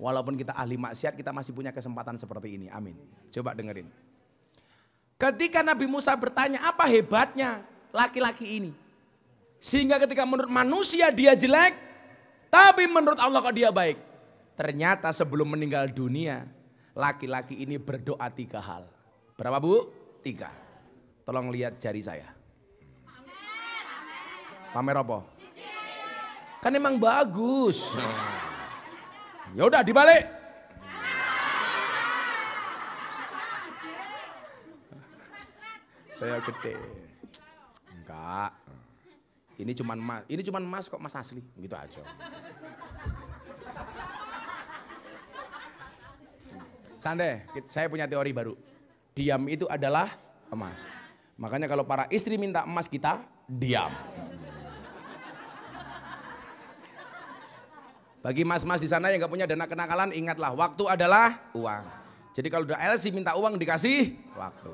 Walaupun kita ahli maksiat, kita masih punya kesempatan seperti ini. Amin. Coba dengerin. Ketika Nabi Musa bertanya, apa hebatnya laki-laki ini? Sehingga ketika menurut manusia dia jelek, tapi menurut Allah kok dia baik. Ternyata sebelum meninggal dunia, laki-laki ini berdoa 3 hal. Berapa Bu? 3. Tolong lihat jari saya. Pamer apa? Kan emang bagus. Ya udah dibalik. Saya gede. Enggak. Ini cuman emas kok, emas asli, gitu aja. Sande, saya punya teori baru. Diam itu adalah emas. Makanya kalau para istri minta emas kita diam. Bagi mas-mas di sana yang gak punya dana kenakalan, ingatlah waktu adalah uang. Jadi kalau udah LC minta uang dikasih waktu.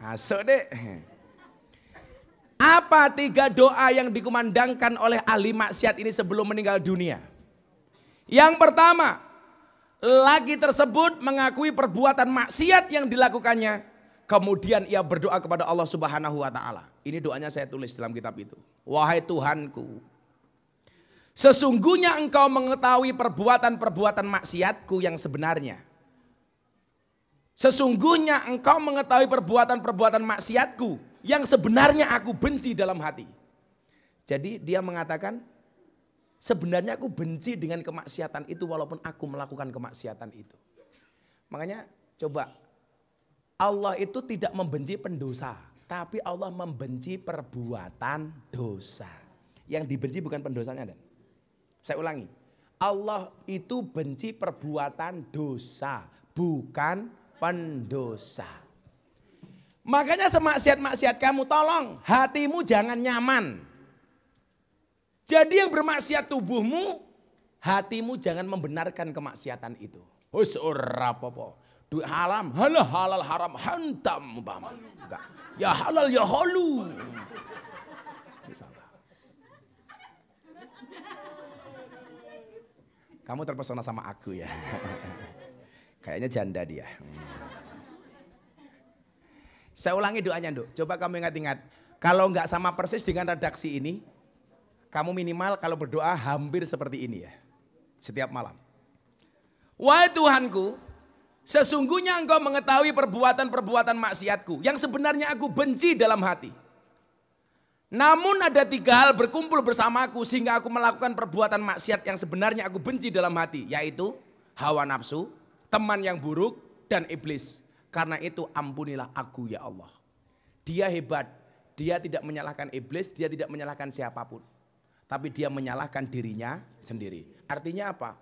Masuk deh. Apa 3 doa yang dikumandangkan oleh ahli maksiat ini sebelum meninggal dunia? Yang pertama, laki tersebut mengakui perbuatan maksiat yang dilakukannya. Kemudian ia berdoa kepada Allah Subhanahu wa Ta'ala. Ini doanya saya tulis dalam kitab itu. Wahai Tuhanku, sesungguhnya Engkau mengetahui perbuatan-perbuatan maksiatku yang sebenarnya. Sesungguhnya Engkau mengetahui perbuatan-perbuatan maksiatku yang sebenarnya aku benci dalam hati. Jadi dia mengatakan, sebenarnya aku benci dengan kemaksiatan itu walaupun aku melakukan kemaksiatan itu. Makanya coba, Allah itu tidak membenci pendosa, tapi Allah membenci perbuatan dosa. Yang dibenci bukan pendosanya, Dan. Saya ulangi, Allah itu benci perbuatan dosa, bukan pendosa. Makanya semaksiat-maksiat kamu tolong hatimu jangan nyaman. Jadi yang bermaksiat tubuhmu, hatimu jangan membenarkan kemaksiatan itu. Wis ora apa-apa. Duit haram, halal haram hantam umpama. Enggak. Ya halal ya halu. Misalnya. Kamu terpesona sama aku ya. Kayaknya janda dia. Saya ulangi doanya, Nduk. Coba kamu ingat-ingat. Kalau enggak sama persis dengan redaksi ini, kamu minimal kalau berdoa hampir seperti ini ya. Setiap malam. Wahai Tuhanku, sesungguhnya Engkau mengetahui perbuatan-perbuatan maksiatku yang sebenarnya aku benci dalam hati. Namun ada 3 hal berkumpul bersamaku sehingga aku melakukan perbuatan maksiat yang sebenarnya aku benci dalam hati. Yaitu hawa nafsu, teman yang buruk, dan iblis. Karena itu ampunilah aku ya Allah. Dia hebat, dia tidak menyalahkan iblis, dia tidak menyalahkan siapapun. Tapi dia menyalahkan dirinya sendiri. Artinya apa?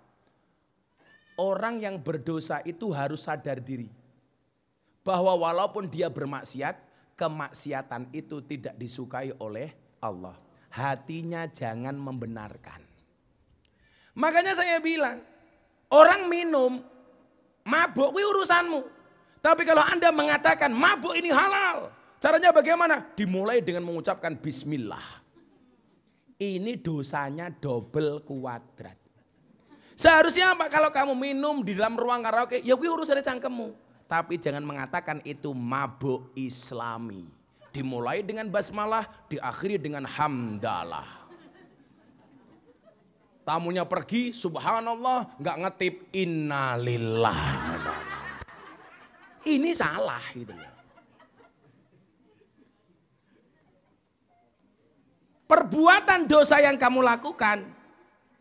Orang yang berdosa itu harus sadar diri. Bahwa walaupun dia bermaksiat, kemaksiatan itu tidak disukai oleh Allah. Hatinya jangan membenarkan. Makanya saya bilang, orang minum, mabuk itu urusanmu. Tapi kalau Anda mengatakan mabuk ini halal, caranya bagaimana? Dimulai dengan mengucapkan bismillah. Ini dosanya double kuadrat. Seharusnya apa kalau kamu minum di dalam ruang karaoke, ya gue urusannya cangkemmu. Tapi jangan mengatakan itu mabuk islami. Dimulai dengan basmalah, diakhiri dengan hamdalah. Tamunya pergi, subhanallah, nggak ngetip innalillah. Ini salah gitu ya. Perbuatan dosa yang kamu lakukan,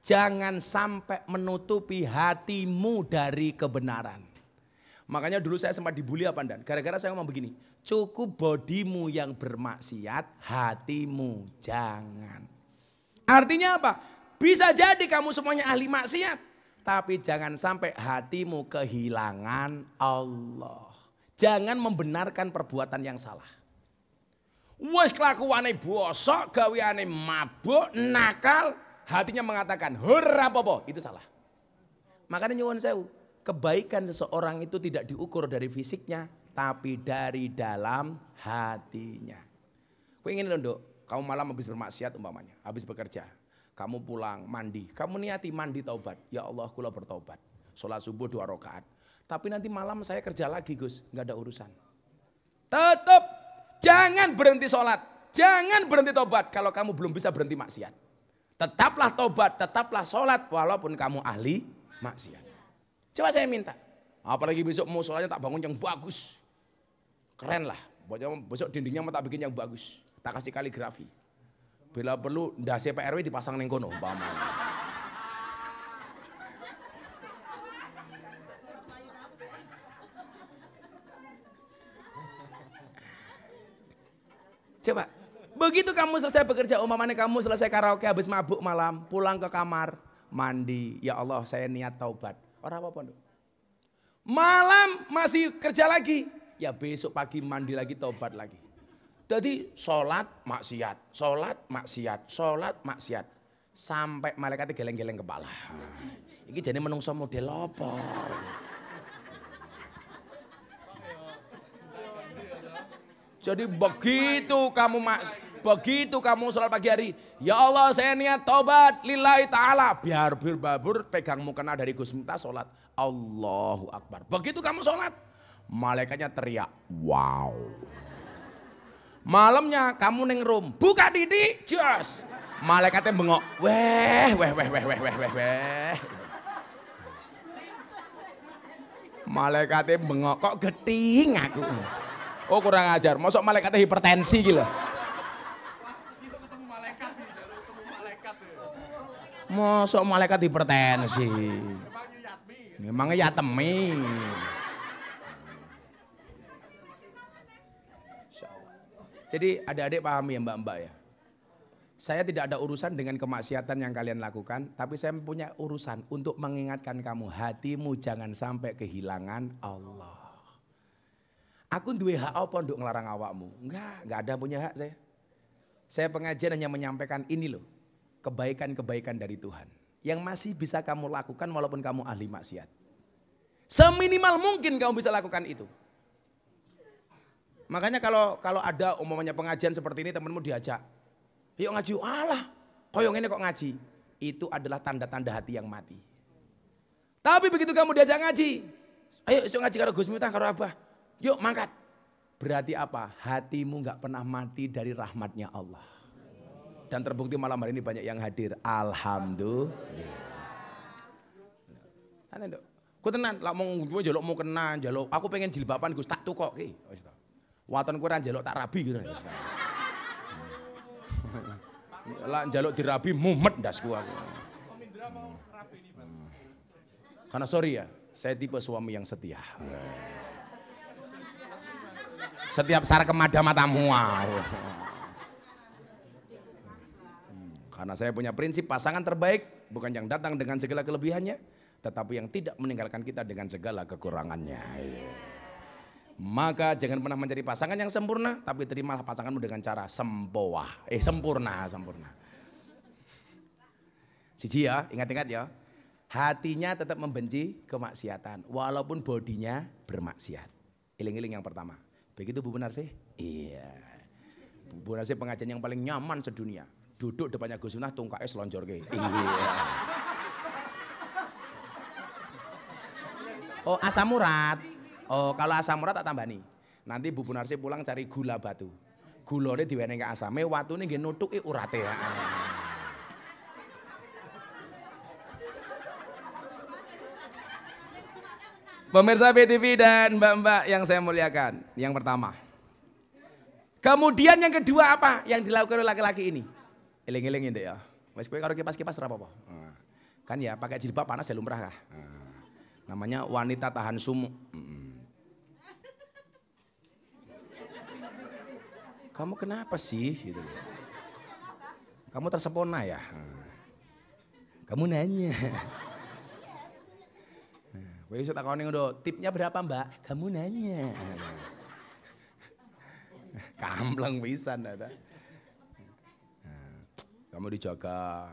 jangan sampai menutupi hatimu dari kebenaran. Makanya dulu saya sempat dibully apa enggak? Gara-gara saya ngomong begini, cukup bodimu yang bermaksiat, hatimu jangan. Artinya apa? Bisa jadi kamu semuanya ahli maksiat, tapi jangan sampai hatimu kehilangan Allah. Jangan membenarkan perbuatan yang salah. Wes kelakuane bosok, gaweane mabuk, nakal, hatinya mengatakan hurra popo, itu salah. Makanya nyuwun sewu, kebaikan seseorang itu tidak diukur dari fisiknya, tapi dari dalam hatinya. Kau ingin loh, kamu malam habis bermaksiat umpamanya, habis bekerja, kamu pulang mandi, kamu niati mandi taubat, ya Allah kula bertaubat, sholat subuh 2 rakaat. Tapi nanti malam saya kerja lagi Gus, nggak ada urusan. Tetap jangan berhenti sholat, jangan berhenti taubat kalau kamu belum bisa berhenti maksiat. Tetaplah taubat, tetaplah sholat walaupun kamu ahli maksiat. Coba saya minta, apalagi besok mau sholatnya tak bangun yang bagus. Keren lah, besok dindingnya mau tak bikin yang bagus. Tak kasih kaligrafi. Bila perlu ndase PRW dipasang neng kono. Coba, begitu kamu selesai bekerja, umpamanya kamu selesai karaoke habis mabuk malam, pulang ke kamar, mandi, ya Allah saya niat taubat. Orang apa-apa. Malam masih kerja lagi, ya besok pagi mandi lagi, taubat lagi. Jadi sholat maksiat, sholat maksiat, sholat maksiat. Sampai malaikatnya geleng-geleng kepala. Ini jadi menungso model apa? Jadi begitu kamu sholat pagi hari, ya Allah saya niat taubat lillahi ta'ala. Biar babur pegang mukena dari Gus Miftah sholat. Allahu Akbar. Begitu kamu sholat, malaikatnya teriak, wow. Malamnya kamu neng room, buka didi, jos. Malaikatnya bengok, weh. Malaikatnya bengok, kok geting aku. Oh kurang ajar, masuk malaikatnya hipertensi gitu. Masuk malaikat hipertensi. Memangnya yatemi. Jadi adik-adik pahami ya mbak-mbak ya. Saya tidak ada urusan dengan kemaksiatan yang kalian lakukan. Tapi saya punya urusan untuk mengingatkan kamu. Hatimu jangan sampai kehilangan Allah. Aku duwe hak apa untuk ngelarang awakmu? Enggak ada punya hak saya. Saya pengajian hanya menyampaikan ini loh. Kebaikan-kebaikan dari Tuhan. Yang masih bisa kamu lakukan walaupun kamu ahli maksiat. Seminimal mungkin kamu bisa lakukan itu. Makanya kalau ada umumnya pengajian seperti ini temanmu diajak, yuk ngaji, alah koyong ini kok ngaji. Itu adalah tanda-tanda hati yang mati. Tapi begitu kamu diajak ngaji, ayo yuk ngaji karo Gus Miftah karo Abah, yuk mangkat. Berarti apa? Hatimu gak pernah mati dari rahmatnya Allah. Dan terbukti malam hari ini banyak yang hadir. Alhamdulillah. Aneh dok. Ku tenan, lah mau njaluk mau kena njaluk. Aku pengen jilbaban Gus tak tukokke. Wis ta. Waton ku ora njaluk tak rabi gitu. Lah njaluk dirabi mumet ndasku aku. Karena sorry ya, saya tipe suami yang setia. Setiap sarkem ada matamu. Karena saya punya prinsip pasangan terbaik bukan yang datang dengan segala kelebihannya, tetapi yang tidak meninggalkan kita dengan segala kekurangannya. Maka jangan pernah mencari pasangan yang sempurna, tapi terimalah pasanganmu dengan cara sempurna. Siji ya, ingat-ingat ya. Hatinya tetap membenci kemaksiatan, walaupun bodinya bermaksiat. Iling-iling yang pertama. Begitu Bu Benarsih? Iya. Bu Benarsih pengajian yang paling nyaman sedunia. Duduk depannya Gus Miftah tungkae selonjorke. Iya. Oh asam urat. Oh kalau asam urat tak tambani. Nanti Bu Benarsih pulang cari gula batu. Gulane diwenehke asame, watune nggih nutuki urate. Pemirsa PTV dan mbak-mbak yang saya muliakan. Yang pertama. Kemudian yang kedua apa yang dilakukan oleh laki-laki ini? Eling-eling ini ya. Wes kowe karo kipas-kipas ora apa-apa. Kan ya pakai jilbab panas ya lumrah kah. Namanya wanita tahan sumuk. Kamu kenapa sih gitu. Kamu tersepona ya? Kamu nanya. Kowe iso takoni ngono, tipnya berapa, Mbak? Kamu nanya. Kampleng pisan ta. Kamu dijaga.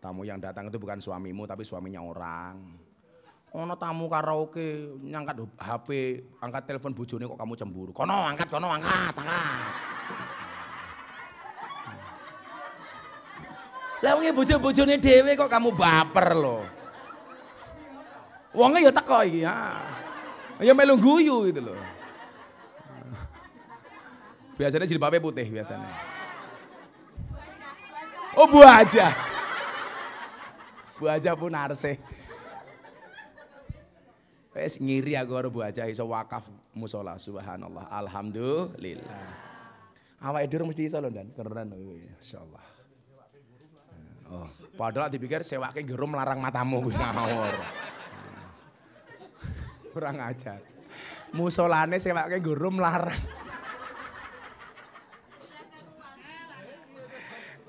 Tamu yang datang itu bukan suamimu tapi suaminya orang. Ono tamu karaoke nyangkat HP, angkat telepon bojone kok kamu cemburu. Kono angkat, angkat. Lah wong bojo-bojone dhewe kok kamu baper lho. Wonge ya teko iki ya. Ya melu guyu gitu loh. Biasanya jilbabnya putih biasanya. Oh Bu Haja. Bu Haja pun narsih. Wes ngiri aku karo Bu Haja iso wakaf musola subhanallah. Alhamdulillah. Awake dhewe mesti iso lho Dan, keren lho insyaallah. Oh, padahal dipikir sewake gerum larang matamu ngawur. Kurang ajar. Musolane sewake gerum larang.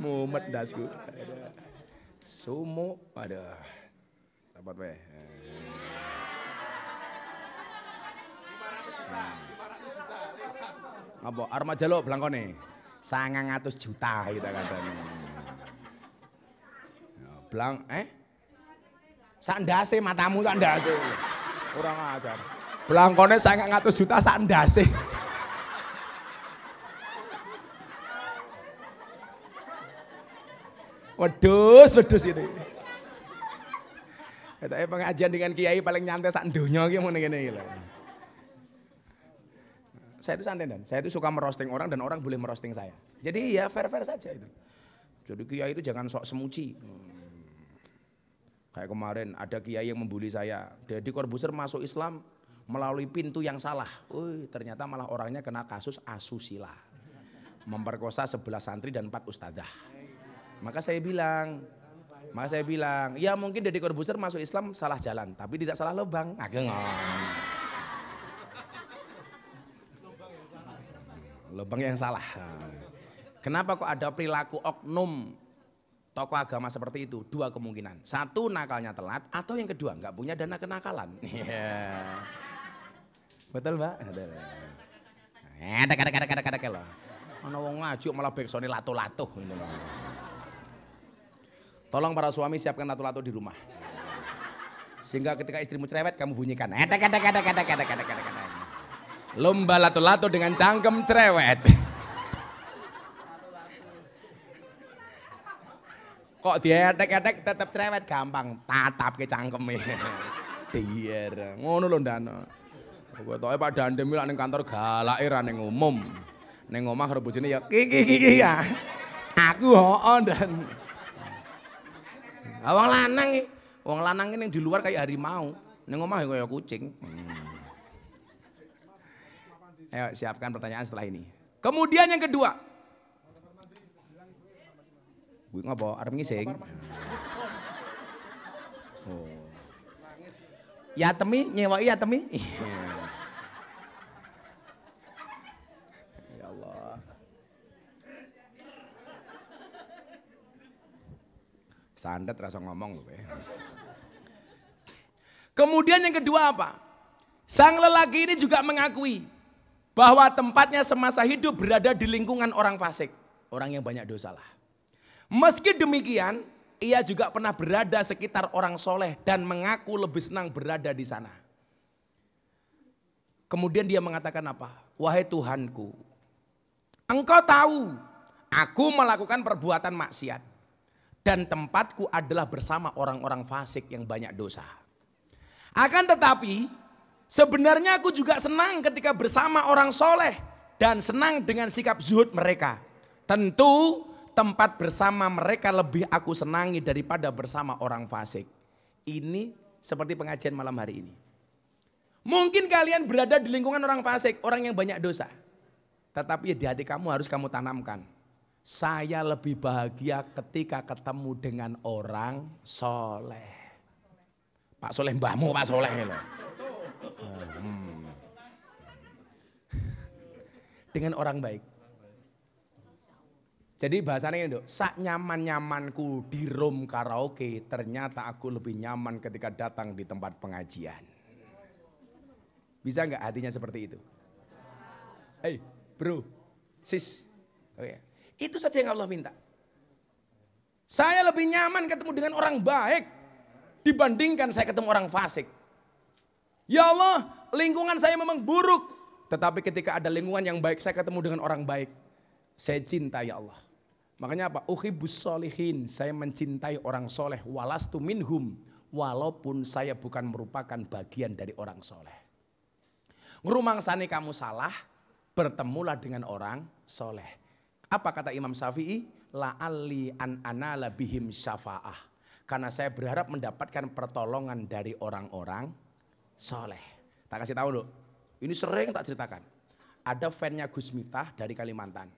Mumet dasku. Sumuk, aduh. Sahabat weh. Apa arep jaluk blangkone? 900 juta kita katanya. Blang sandase matamu sandase. Kurang ajar. Blangkone 900 juta sandase. Wedus ini. Katanya pengajian dengan kiai paling nyantai sak donya iki ngene iki lho. Saya itu santai Dan, saya itu suka merosting orang dan orang boleh merosting saya. Jadi ya fair-fair saja itu. Jadi kiai itu jangan sok semuci. Kayak kemarin ada kiai yang membuli saya. Deddy Corbuzier masuk Islam melalui pintu yang salah. Ternyata malah orangnya kena kasus asusila. Memperkosa 11 santri dan 4 ustadzah. Maka saya bilang, ya mungkin Deddy Corbuzier masuk Islam salah jalan, tapi tidak salah lubang. Lubang yang salah. Kenapa kok ada perilaku oknum tokoh agama seperti itu? Dua kemungkinan. Satu, nakalnya telat, atau yang kedua nggak punya dana kenakalan. Betul Mbak? Ada loh. Ana wong ngajuk malah beksone latuh-latuh. Tolong para suami siapkan latu-latu di rumah. Sehingga ketika istrimu cerewet kamu bunyikan edek. Lomba lato-lato dengan cangkem cerewet. Kok diedek-edek tetap cerewet gampang, tatap ke cangkeme. Dier, ngono lho Ndana. Pokoke Pak Dandem lak ning kantor galake ra ning umum. Ning omah karo bojone ya ki ya. Aku hooh dan wong lanang ning di luar kayak harimau, ning omah ya kayak kucing. Ayo siapkan pertanyaan setelah ini. Kemudian yang kedua. Gue ngapa arep ngising? Oh. Ya temi nyewai ya temi. Ya Allah. Sandet rasa ngomong gue. Kemudian yang kedua apa? Sang lelaki ini juga mengakui bahwa tempatnya semasa hidup berada di lingkungan orang fasik, orang yang banyak dosa lah. Meski demikian, ia juga pernah berada sekitar orang soleh dan mengaku lebih senang berada di sana. Kemudian dia mengatakan apa? Wahai Tuhanku, Engkau tahu aku melakukan perbuatan maksiat dan tempatku adalah bersama orang-orang fasik yang banyak dosa. Akan tetapi sebenarnya aku juga senang ketika bersama orang soleh dan senang dengan sikap zuhud mereka. Tentu tempat bersama mereka lebih aku senangi daripada bersama orang fasik. Ini seperti pengajian malam hari ini. Mungkin kalian berada di lingkungan orang fasik, orang yang banyak dosa. Tetapi di hati kamu harus kamu tanamkan. Saya lebih bahagia ketika ketemu dengan orang soleh. Pak Soleh mbahmu Pak Soleh loh. Dengan orang baik. Jadi bahasanya ini, sak nyaman-nyamanku di room karaoke, ternyata aku lebih nyaman ketika datang di tempat pengajian. Bisa nggak hatinya seperti itu? Hey bro, sis. Okay. Itu saja yang Allah minta. Saya lebih nyaman ketemu dengan orang baik dibandingkan saya ketemu orang fasik. Ya Allah, lingkungan saya memang buruk. Tetapi ketika ada lingkungan yang baik, saya ketemu dengan orang baik. Saya cinta ya Allah. Makanya apa? Uhibbus sholihin, saya mencintai orang soleh. Walastu minhum, walaupun saya bukan merupakan bagian dari orang soleh. Ngerumangsani kamu salah, bertemulah dengan orang soleh. Apa kata Imam Syafi'i? La'alli an anala bihim syafa'ah. Karena saya berharap mendapatkan pertolongan dari orang-orang soleh. Tak kasih tahu loh, ini sering tak ceritakan. Ada fan-nya Gus Miftah dari Kalimantan.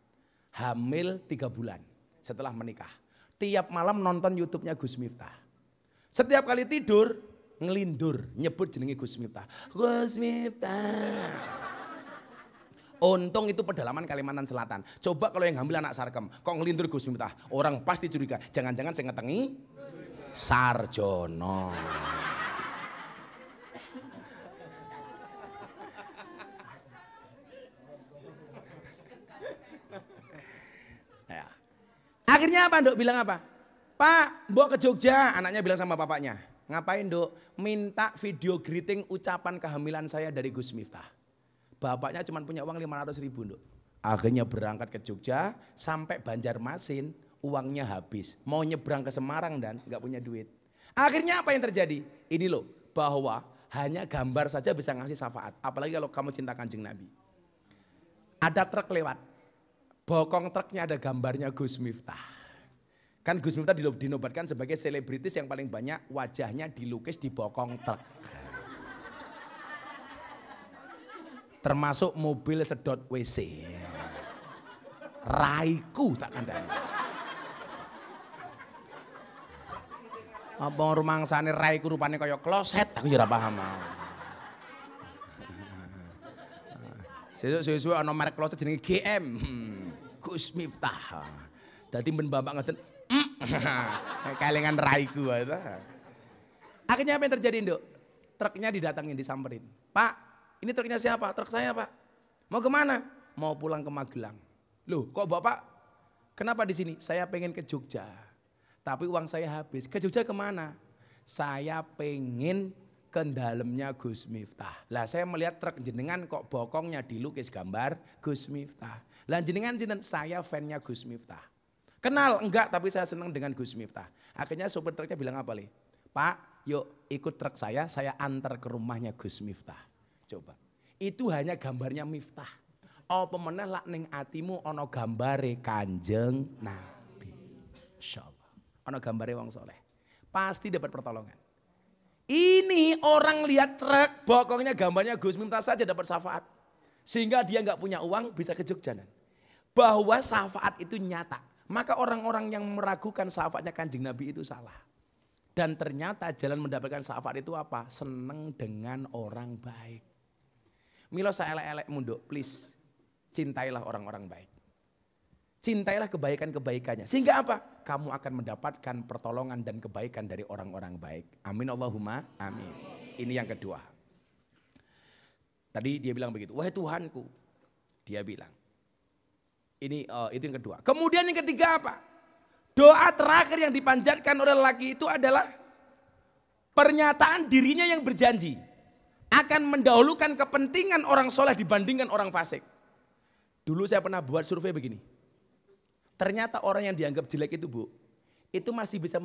Hamil 3 bulan setelah menikah. Tiap malam nonton YouTube-nya Gus Miftah. Setiap kali tidur ngelindur nyebut jenenge Gus Miftah. Gus Miftah. Untung itu pedalaman Kalimantan Selatan. Coba kalau yang hamil anak Sarkem, kok ngelindur Gus Miftah? Orang pasti curiga, jangan-jangan saya ngetengi Sarjono. Akhirnya apa Nduk bilang apa? Pak, Mbok ke Jogja, anaknya bilang sama bapaknya. Ngapain Nduk? Minta video greeting ucapan kehamilan saya dari Gus Miftah. Bapaknya cuma punya uang 500.000 Nduk. Akhirnya berangkat ke Jogja, sampai Banjarmasin, uangnya habis. Mau nyebrang ke Semarang dan gak punya duit. Akhirnya apa yang terjadi? Ini loh, bahwa hanya gambar saja bisa ngasih syafaat. Apalagi kalau kamu cinta Kanjeng Nabi. Ada truk lewat. Bokong truknya ada gambarnya Gus Miftah. Kan Gus Miftah dinobatkan sebagai selebritis yang paling banyak wajahnya dilukis di bokong truk. Termasuk mobil sedot WC. Raiku tak kandani. Apa rumangsane raiku rupane kaya kloset, aku ora paham. Sesuk ana merek kloset jenenge GM. Gus Miftah. Dadi men bapak ngeten. Kelingan raiku itu. Akhirnya apa yang terjadi, Nduk? Truknya didatangin, disamperin. Pak, ini truknya siapa? Truk saya, Pak. Mau kemana? Mau pulang ke Magelang. Loh, kok Bapak kenapa di sini? Saya pengen ke Jogja. Tapi uang saya habis. Ke Jogja kemana? saya pengen ke dalamnya Gus Miftah. Lah saya melihat truk jenengan kok bokongnya dilukis gambar Gus Miftah. Lah jenengan saya fan-nya Gus Miftah. Kenal enggak, tapi saya senang dengan Gus Miftah. Akhirnya sopir truknya bilang apa, Le? Pak, yuk ikut truk saya antar ke rumahnya Gus Miftah. Coba. Itu hanya gambarnya Miftah. Apa meneh lak ning atimu ana gambare Kanjeng Nabi. Insyaallah. Ana gambare wong soleh. Pasti dapat pertolongan. Ini orang lihat truk bokongnya gambarnya Gus Miftah saja dapat syafaat. Sehingga dia nggak punya uang bisa ke Jogja. Bahwa syafaat itu nyata. Maka orang-orang yang meragukan syafaatnya Kanjeng Nabi itu salah. Dan ternyata jalan mendapatkan syafaat itu apa? Seneng dengan orang baik. Milo saya elek-elek munduk, please. Cintailah orang-orang baik. Cintailah kebaikan-kebaikannya. Sehingga apa? Kamu akan mendapatkan pertolongan dan kebaikan dari orang-orang baik. Amin Allahumma amin. Ini yang kedua. Tadi dia bilang begitu, wahai Tuhanku. Dia bilang. Itu yang kedua. Kemudian yang ketiga apa? Doa terakhir yang dipanjatkan oleh lelaki itu adalah pernyataan dirinya yang berjanji akan mendahulukan kepentingan orang soleh dibandingkan orang fasik. Dulu saya pernah buat survei begini. Ternyata orang yang dianggap jelek itu, Bu, itu masih bisa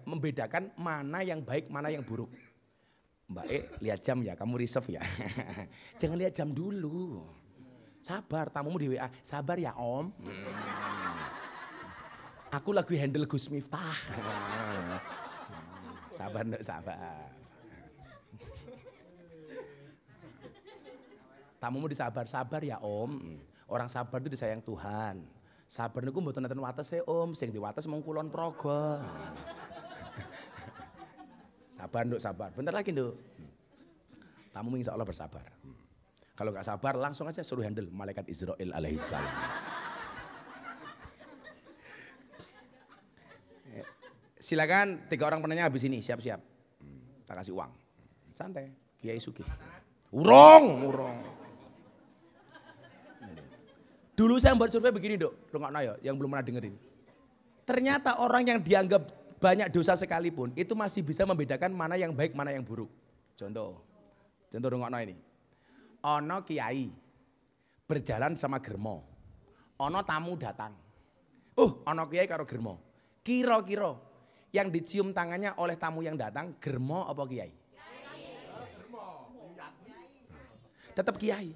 membedakan mana yang baik, mana yang buruk. Mbak lihat jam ya, kamu reserve ya. Jangan lihat jam dulu. Sabar, tamumu di WA. Sabar ya Om. Aku lagi handle Gus Miftah. Sabar nduk, sabar. Tamumu disabar, sabar ya Om. Orang sabar itu disayang Tuhan. Sabar niku mboten nenten wates Om, sing diwates mung kulon praga. Sabar nduk, sabar. Bentar lagi nduk. Tamumu insyaallah bersabar. Kalau nggak sabar langsung aja suruh handle malaikat Israel alaihissalam. Silakan 3 orang penanya habis ini siap-siap. Tak kasih uang. Santai, Kiai Sugih. Urung. Dulu saya buat survei begini Dok, rungokno ya yang belum pernah dengerin. Ternyata orang yang dianggap banyak dosa sekalipun itu masih bisa membedakan mana yang baik, mana yang buruk. Contoh rungokno ini. Ono kiai berjalan sama germo. Ono tamu datang. Ono kiai karo germo. Kira-kira yang dicium tangannya oleh tamu yang datang germo apa kiai? Tetap kiai.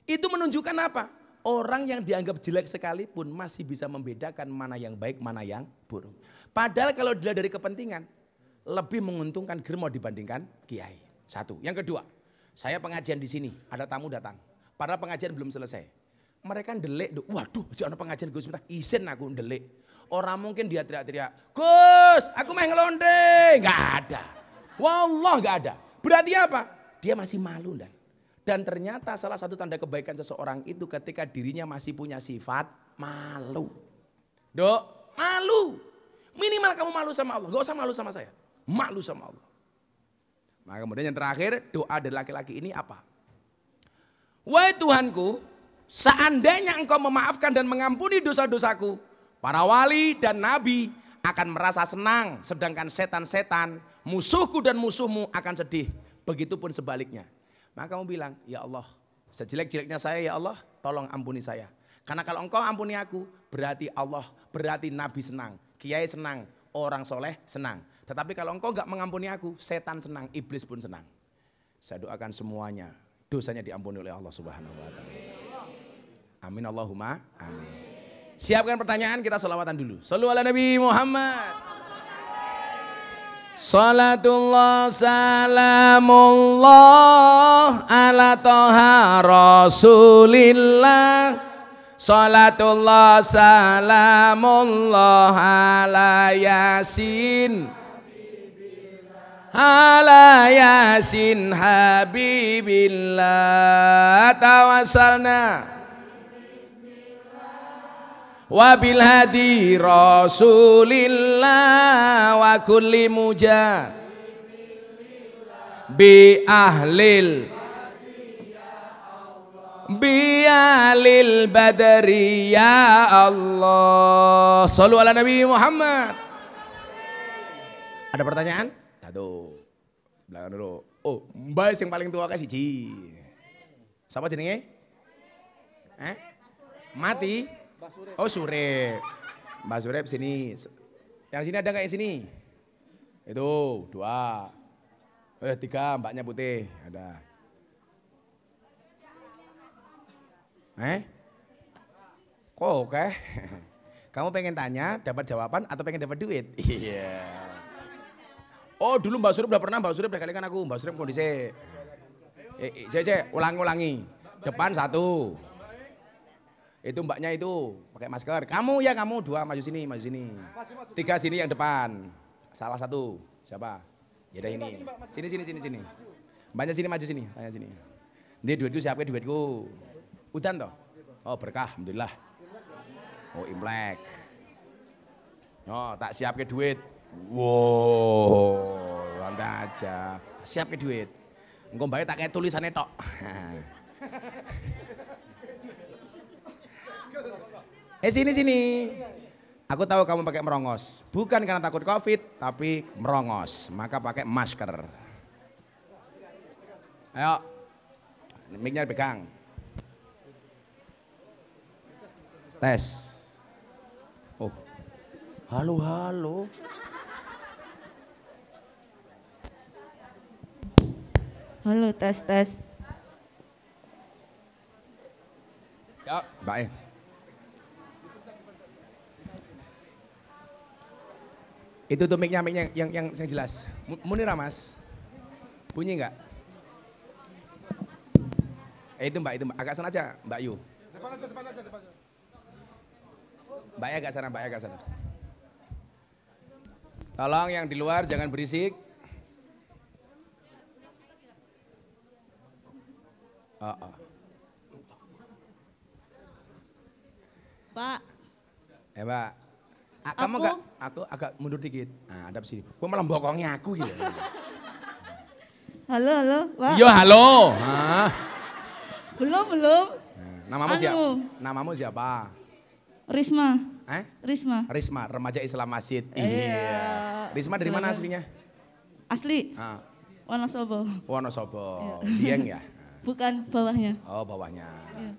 Itu menunjukkan apa? Orang yang dianggap jelek sekalipun masih bisa membedakan mana yang baik, mana yang buruk. Padahal kalau dilihat dari kepentingan lebih menguntungkan germo dibandingkan kiai. Satu. Yang kedua. Saya pengajian di sini, ada tamu datang. Padahal pengajian belum selesai. Mereka ndelik, waduh, ada pengajian Gus Miftah, izin aku ndelik. Orang mungkin dia teriak-teriak, Gus, aku main ngelonde. Enggak ada. Wallah enggak ada. Berarti apa? Dia masih malu dan ternyata salah satu tanda kebaikan seseorang itu ketika dirinya masih punya sifat malu. Dok, malu. Minimal kamu malu sama Allah, enggak usah malu sama saya. Malu sama Allah. Maka kemudian yang terakhir doa dari laki-laki ini apa? Wahai Tuhanku, seandainya engkau memaafkan dan mengampuni dosa-dosaku, para wali dan nabi akan merasa senang, sedangkan setan-setan, musuhku dan musuhmu akan sedih. Begitupun sebaliknya. Maka kamu bilang, ya Allah, sejelek-jeleknya saya ya Allah, tolong ampuni saya. Karena kalau engkau ampuni aku, berarti Allah, berarti nabi senang, kiai senang, orang soleh senang. Tetapi kalau engkau enggak mengampuni aku, setan senang, iblis pun senang. Saya doakan semuanya, dosanya diampuni oleh Allah Subhanahu wa taala. Amin Allahumma amin. Siapkan pertanyaan, kita sholawatan dulu. Shallu ala Nabi Muhammad. Salatullah salamullah ala toha rasulillah. Salatullah salamullah ala yasin. Ala yasin habibillah tawassalna wabil hadi rasulillah wa kulli mujah bi ahlil bi ahlil badri ya Allah. Shallu ala Nabi Muhammad. Ada pertanyaan? Satu. Belakang dulu. Oh, mbak yang paling tua kasih siji. Siapa jenenge? Mati? Oh Surip. Mbak Surip sini. Yang sini ada kayak sini. Itu 2. 3, mbaknya putih. Ada. Kok oke? Kamu pengen tanya, dapat jawaban atau pengen dapat duit? Iya. Oh dulu Mbak Surip udah pernah, Mbak Surip udah kali kan aku. Mbak Surip kondisi. Ulangi. Depan 1. Itu mbaknya itu pakai masker. Kamu 2 maju sini. 3 sini yang depan. Salah 1. Siapa? Ya udah ini. Sini. Mbaknya sini maju sini. Tanya sini. Ini duitku siapkan duitku. Udan toh? Oh berkah, alhamdulillah. Oh Imlek. Oh tak siapkan duit. Wow, anda aja. Siapkan duit. Engko mbake tak kayak tulisannya tok. Sini. Aku tahu kamu pakai merongos. Bukan karena takut COVID, tapi merongos. Maka pakai masker. Ayo. Mic-nya pegang. Tes. Oh. Halo. Halo, tes. Ya, baik. Itu tuh mic-nya yang jelas. Munira Mas. Bunyi enggak? Itu Mbak, agak sana aja, Mbak Yu. Depan aja. Mbak agak sana. Tolong yang di luar jangan berisik. Pak. Mbak. Kamu enggak? Aku agak mundur dikit. Nah, hadap sini. Gua malah bokongi aku gitu. Halo, Pak. Iya, halo. Belum. Namamu siapa? Risma. Risma, remaja Islam Masjid. Iya. Risma dari mana aslinya? Asli. Wonosobo. Dieng ya? Bukan, bawahnya. Oh, bawahnya. Iya.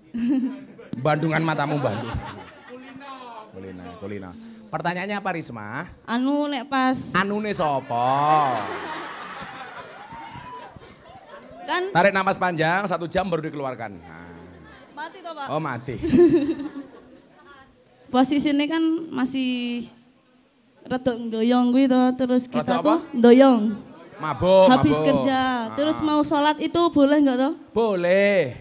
Bandungan matamu Bandung. Kulina. Pertanyaannya apa Risma? Nek pas. Anune sopo? Kan. Tarik napas panjang 1 jam baru dikeluarkan. Mati toh Pak? Oh mati. Posisinya kan masih rada ndoyong kuwi toh, terus kita apa? tuh ndoyong. Mabuk. Habis kerja, terus mau sholat itu boleh nggak toh? Boleh.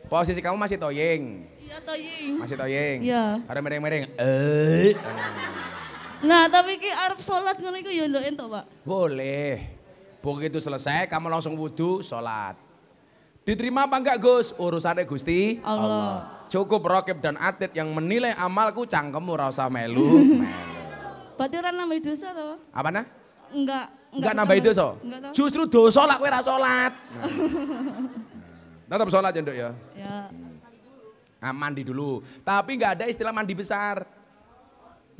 Posisi kamu masih toying. Iya toying. Masih toying. Iya. Ada mereng-mereng. Nah tapi ki arep sholat ngono iku ya ndoken toh Pak? Boleh. Begitu selesai kamu langsung wudu sholat. Diterima apa enggak Gus? Urusannya Gusti Allah. Cukup Rokib dan Atid yang menilai amalku, cangkemmu ora usah melu. Berarti ora nambah dosa toh? Apa nah? Enggak nambah dosa. Justru dosa lah kowe ora salat. Tetap salat ya, Nduk ya. Ya. Mandi dulu. Tapi enggak ada istilah mandi besar.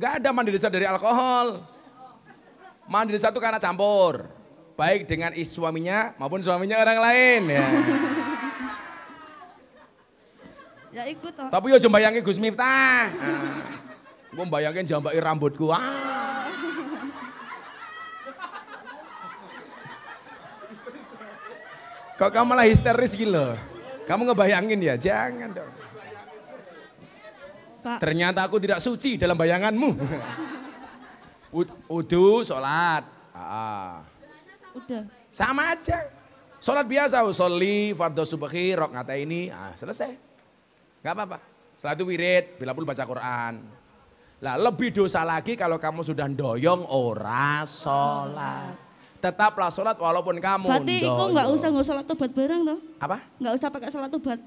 Enggak ada mandi besar dari alkohol. Mandi besar itu karena campur. Baik dengan suaminya maupun suaminya orang lain ya. Ya ikut toh. Tapi yo jembayangi Gus Miftah. Gue bayangin jambaki rambutku. Kok kamu malah histeris gitu loh. Kamu ngebayangin ya, jangan dong. Pak. Ternyata aku tidak suci dalam bayanganmu. Wudu, sholat. Udah. Sama aja. Sholat biasa, usolli, fardhu subhi, rakaat ini, selesai. Gak apa-apa. Setelah itu wirid, bila pun baca Quran. Lah lebih dosa lagi kalau kamu sudah ndoyong ora sholat. Tetaplah sholat walaupun kamu berarti ndoyong. Berarti itu nggak usah sholat tobat bareng toh? Apa? Nggak usah pakai sholat tobat.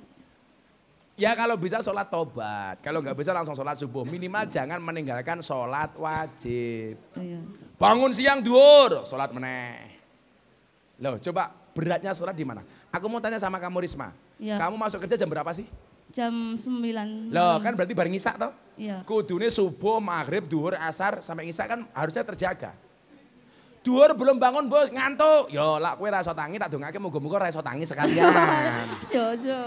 Ya kalau bisa sholat tobat. Kalau nggak bisa langsung sholat subuh. Minimal jangan meninggalkan sholat wajib. Iya. Bangun siang duhur, sholat meneh. Loh coba beratnya sholat di mana? Aku mau tanya sama kamu Risma. Ya. Kamu masuk kerja jam berapa sih? Jam 9. Loh kan berarti bareng isak toh? Iya. Kudune subuh, maghrib, duhur, asar sampai isak kan harusnya terjaga. Duhur belum bangun bos, ngantuk. Yo lak kowe ra iso tangi tak dongake muga-muga ra iso tangi sekalian. Ya aja.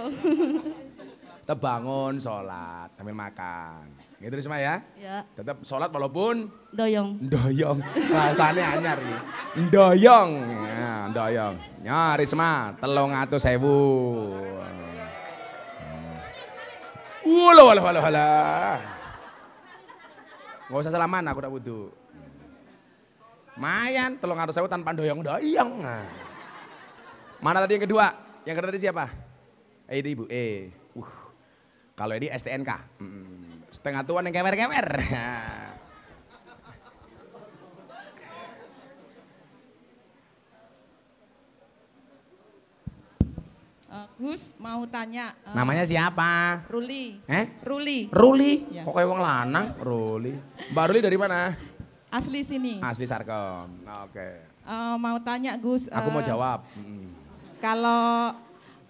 Tebangun sholat sambil makan. Gitu Risma ya? Ya. Tetap sholat walaupun Doyong. ndoyong. Rasanya anyar ya. Ndoyong. Ya, ndoyong. Ya Risma 300.000. Walah. Nggak usah salaman, aku tak butuh. Mayan 300.000 tanpa doyong-doyong. Nah. Mana tadi yang kedua? Yang kedua tadi siapa? Itu ibu. Kalau ini STNK. Setengah tuan yang kemer-kemer. Gus mau tanya. Namanya siapa? Ruli. Ruli. Ya. Kok kayak wong lanang? Ruli. Mbak Ruli dari mana? Asli sini. Asli Sarkem. Oke. Mau tanya Gus. Aku mau jawab. Kalau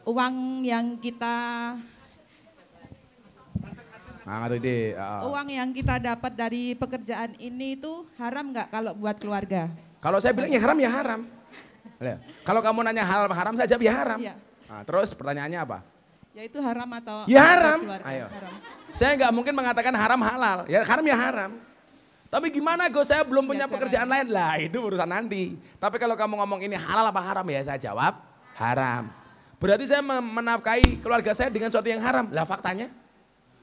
uang yang kita uang yang kita dapat dari pekerjaan ini itu haram nggak kalau buat keluarga? Kalau saya bilangnya haram ya haram. Kalau kamu nanya haram saya jawab ya haram. Iya. Nah, terus pertanyaannya apa? Ya itu haram atau ya haram. keluarga? Ayo. Haram. Saya nggak mungkin mengatakan haram halal. Ya haram ya haram. Tapi gimana Gus, saya belum punya pekerjaan lain. Lah itu urusan nanti. Tapi kalau kamu ngomong ini halal apa haram ya saya jawab haram. Berarti saya menafkahi keluarga saya dengan sesuatu yang haram. Lah faktanya.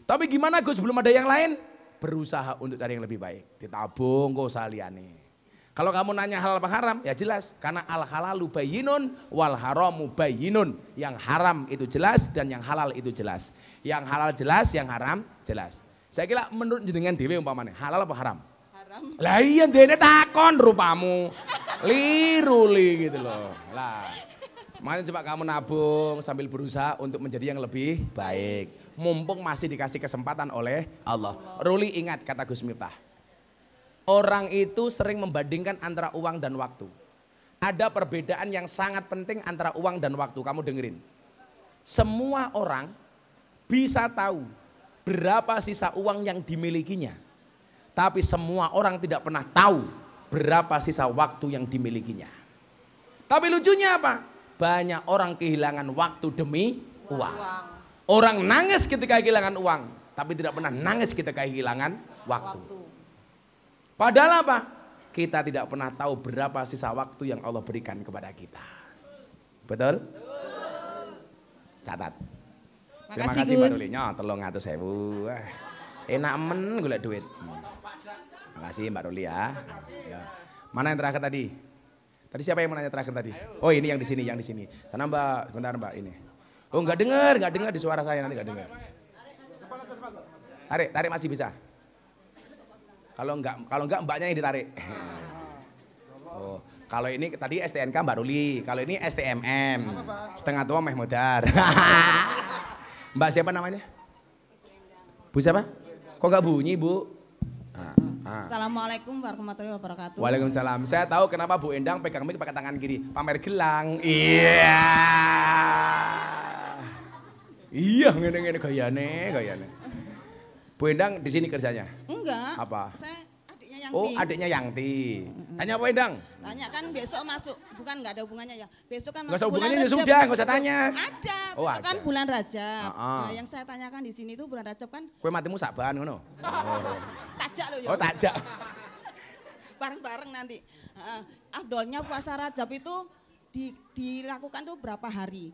Tapi gimana Gus, belum ada yang lain? Berusaha untuk cari yang lebih baik. Ditabung kok saliane. Kalau kamu nanya halal apa haram, ya jelas. Karena al halalu bayyinun wal haramu bayyinun. Yang haram itu jelas dan yang halal itu jelas. Yang halal jelas, yang haram jelas. Saya kira menurut jenengan dewe umpamanya, halal apa haram? Haram. Lah iya dene takon rupamu. Liruli gitu loh. Lah. Makanya coba kamu nabung sambil berusaha untuk menjadi yang lebih baik. Mumpung masih dikasih kesempatan oleh Allah. Ruli ingat kata Gus Miftah. Orang itu sering membandingkan antara uang dan waktu. Ada perbedaan yang sangat penting antara uang dan waktu. Kamu dengerin. Semua orang bisa tahu berapa sisa uang yang dimilikinya. Tapi semua orang tidak pernah tahu berapa sisa waktu yang dimilikinya. Tapi lucunya apa? Banyak orang kehilangan waktu demi uang. Orang nangis ketika kehilangan uang, tapi tidak pernah nangis ketika kehilangan waktu. Padahal apa? Kita tidak pernah tahu berapa sisa waktu yang Allah berikan kepada kita. Betul? Catat. Terima kasih Mbak Ruli. Nyo, 300.000. Enak men golek duit. Terima kasih Mbak Ruli ya. Mana yang terakhir tadi? Tadi siapa yang menanya terakhir tadi? Oh ini yang di sini, Sana Mbak, sebentar Mbak ini. Oh nggak dengar di suara saya nanti nggak dengar. Tarik masih bisa. Kalau enggak mbaknya yang ditarik. Oh, kalau ini tadi STNK Mbak Ruli, kalau ini STMM. Setengah tua Meh Modar. Mbak siapa namanya? Bu siapa? Kok nggak bunyi Bu? Assalamualaikum warahmatullahi wabarakatuh. Waalaikumsalam. Saya tahu kenapa Bu Endang pegang mic pakai tangan kiri, pamer gelang. Iya. Iya, ngene gayane. Bu Endang di sini kerjanya? Enggak. Apa? Saya adiknya Yangti. Oh, adiknya Yangti. Tanya apa Endang? Tanya kan besok masuk, bukan nggak ada hubungannya ya. Besok kan Nggak masuk usah bulan hubungannya, Rajab. sudah, nggak usah tanya. Ada, Oh, besok kan ada. bulan Rajab. Ah. Nah, yang saya tanyakan di sini tuh bulan Rajab kan Kue matimu saban ngono. tajak loh ya. Oh, tajak. Bareng-bareng nanti. Afdolnya puasa Rajab itu dilakukan tuh berapa hari.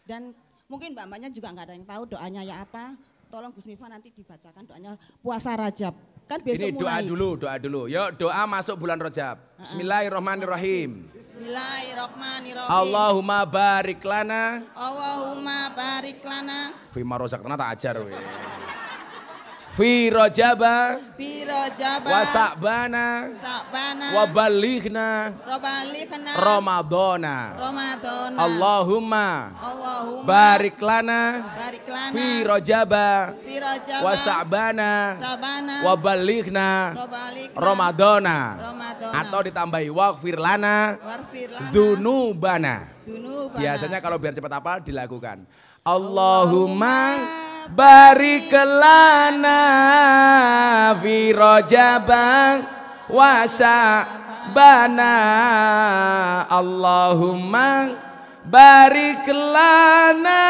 Dan mungkin mbak-mbaknya juga nggak ada yang tahu doanya ya apa. Tolong Gus Miftah nanti dibacakan doanya puasa Rajab. Kan besok Ini doa dulu. Yuk doa masuk bulan Rajab. Bismillahirrahmanirrahim. Bismillahirrahmanirrahim. Allahumma barik lana. Allahumma barik lana. Fima rozaqna tak ajar we. Fi Rajaba. Fi Rajaba. Wa Sa'bana. Sa'bana. Wa balighna. Robalikna. Ramadana. Ramadana. Allahumma Allahumma barik lana. barik lana. Fi Rajaba. Fi Rajaba. Wa Sa'bana. Sabana. Wa balighna. Robalikna. Ramadana. Ramadana. Atau ditambahi waghfir lana Warfir lana. dzunubana. dunubana. Biasanya kalau biar cepat hafal dilakukan. Allahumma barik lana fi rajabang wa sa'bana. Allahumma barik lana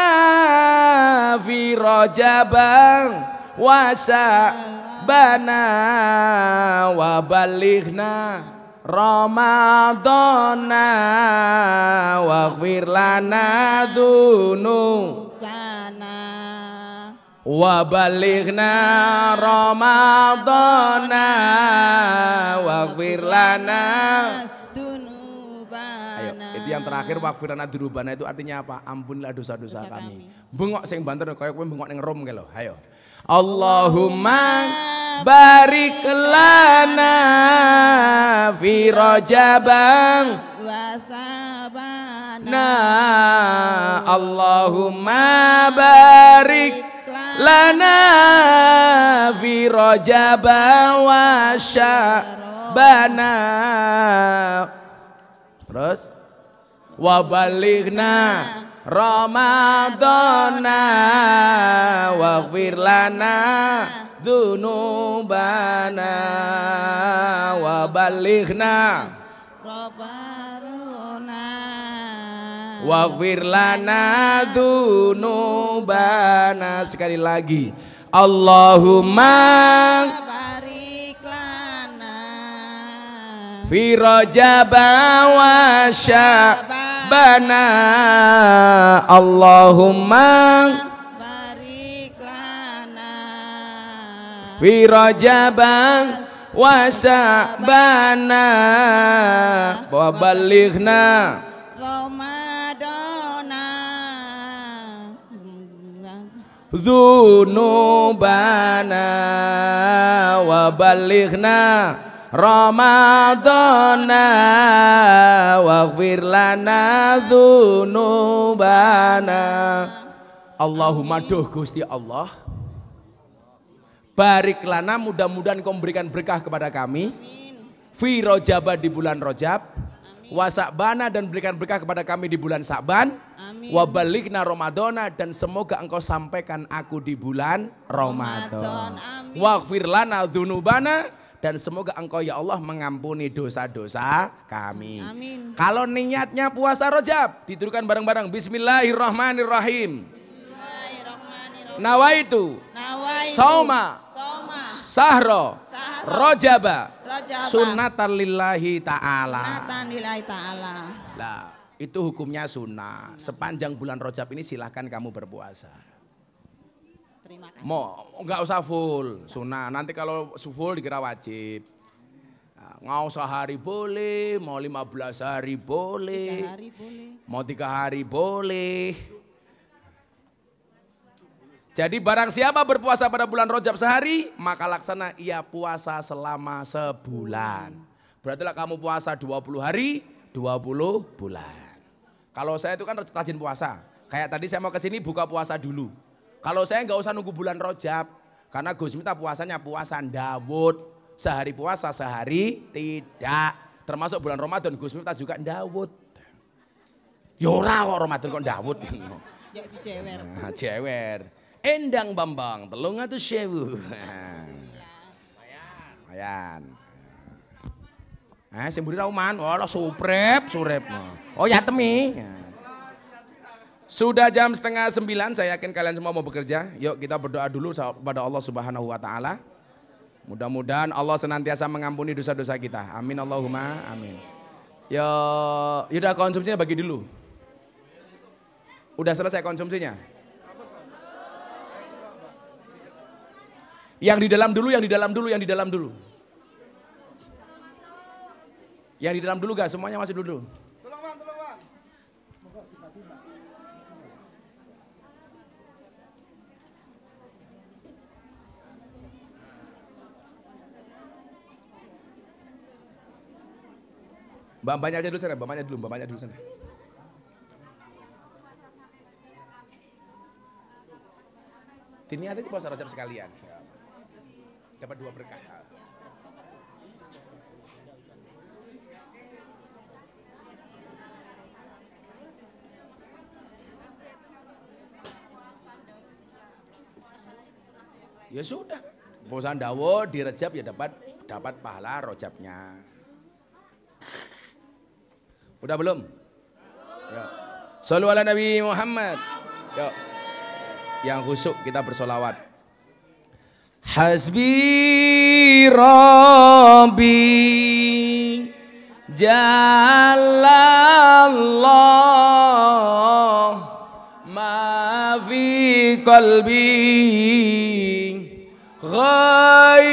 fi rajabang wa sa'bana wa balighna Ramadana waghfir lana dzunubana wa balighna Ramadana waghfir lana dzunubana. Ayo, itu yang terakhir waghfir lana dzunubana itu artinya apa? Ampunilah dosa-dosa kami. Bengok sing banter kaya kowe bengok ning rom lho. Ayo. Allahumma barik lana fi rajabang wa sabana. Allahumma barik lana fi rajabang wa syabana. Terus wa balighna Ramadana waghfir lana dzunubana wa balighna Rabbana waghfir lana dzunubana. Sekali lagi, Allahumma barik lana fi rajab wa sya'bana. Allahumma barik lana fi rajab wa sya'bana wa balighna Ramadana dzunubana wa balighna Ramadana waghfir lana dzunubana. Allahumma duh Gusti Allah, barik lana, mudah-mudahan kau memberikan berkah kepada kami. Fi rojaba, di bulan Rojab. Wa sa'bana, dan berikan berkah kepada kami di bulan Sa'ban. Wa balighna Ramadana, dan semoga engkau sampaikan aku di bulan Ramadan. Waghfir lana dzunubana, dan semoga engkau ya Allah mengampuni dosa-dosa kami. Amin. Kalau niatnya puasa Rajab, dituturkan bareng-bareng. Bismillahirrahmanirrahim. Nawaitu Sauma Sahro Rojaba Sunnatan lillahi ta'ala. Nah, itu hukumnya sunnah. Sepanjang bulan Rajab ini silahkan kamu berpuasa. Terima kasih. Mau nggak usah full sunnah, nanti kalau full dikira wajib. Nah, nggak usah hari boleh, mau 15 hari boleh, 3 hari boleh, mau 3 hari boleh. Jadi barang siapa berpuasa pada bulan Rajab sehari, maka laksana ia puasa selama sebulan. Berarti lah kamu puasa 20 hari, 20 bulan. Kalau saya itu kan rajin puasa, kayak tadi saya mau ke sini buka puasa dulu. Kalau saya nggak usah nunggu bulan Rajab, karena Gus Miftah puasanya puasa Dawud, sehari puasa sehari tidak. Termasuk bulan Ramadan Gus Miftah juga Dawud. Ya ora kok Ramadan kok Dawud. ya dijewer. Nah, jewer. Endang Bambang 300.000. Ayan. Sing mburi rauman, oh surep. Oh ya temi. Sudah jam 8:30, saya yakin kalian semua mau bekerja. Yuk kita berdoa dulu kepada Allah Subhanahu wa taala. Mudah-mudahan Allah senantiasa mengampuni dosa-dosa kita. Amin Allahumma amin. Yaudah konsumsinya bagi dulu. Udah selesai konsumsinya? Yang di dalam dulu. Yang di dalam dulu gak? Semuanya masih dulu. Mbak-mbaknya aja dulu sana, mbak-mbaknya dulu sana. Ini aja puasa Rajab sekalian. Dapat 2 berkah. Ya sudah. Bosan dawo di Rejab ya dapat pahala rojabnya. Udah belum? Ya. Shallu ala Nabi Muhammad. Yuk. Yang khusyuk kita bersolawat. Hasbi Rabbi Jalallah ma fi qalbi ghairullah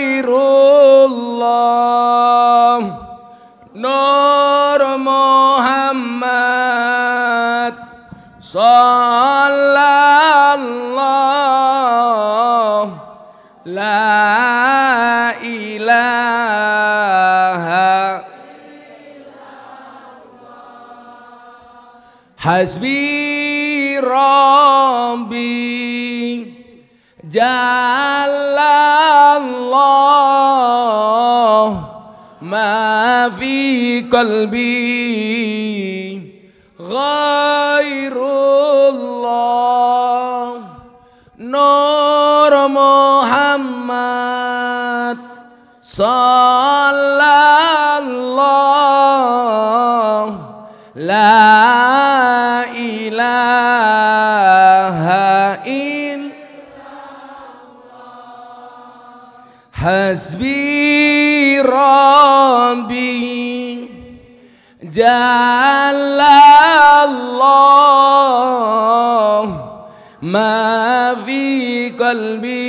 Nur Muhammad sallallahu la ilaha hasbi rabbi jalallah ma fi qalbi ghairullah Nur Muhammad sallallahu la ilaha illallah hasbi rabbi jalallah ma fi qalbi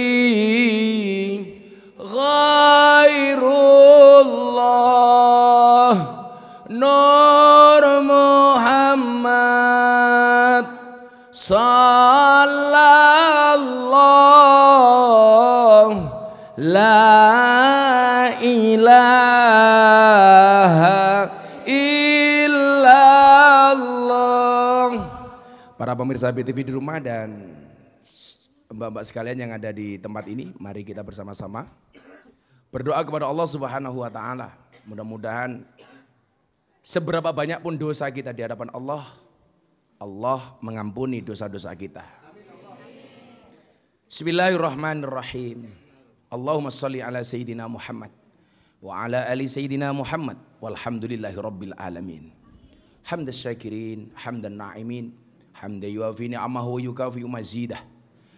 ghairullah Nur Muhammad sallallahu la ilaha illallah. Para pemirsa BTV di rumah dan mbak-mbak sekalian yang ada di tempat ini, mari kita bersama-sama berdoa kepada Allah Subhanahu wa taala. Mudah-mudahan seberapa banyak pun dosa kita di hadapan Allah, Allah mengampuni dosa-dosa kita. Bismillahirrahmanirrahim. Allahumma shalli ala sayyidina Muhammad wa ala ali sayyidina Muhammad walhamdulillahi rabbil alamin. Hamdas syakirin, hamdan na'imin, hamdan yuafi ni'amahu wa yukafi'u mazidah.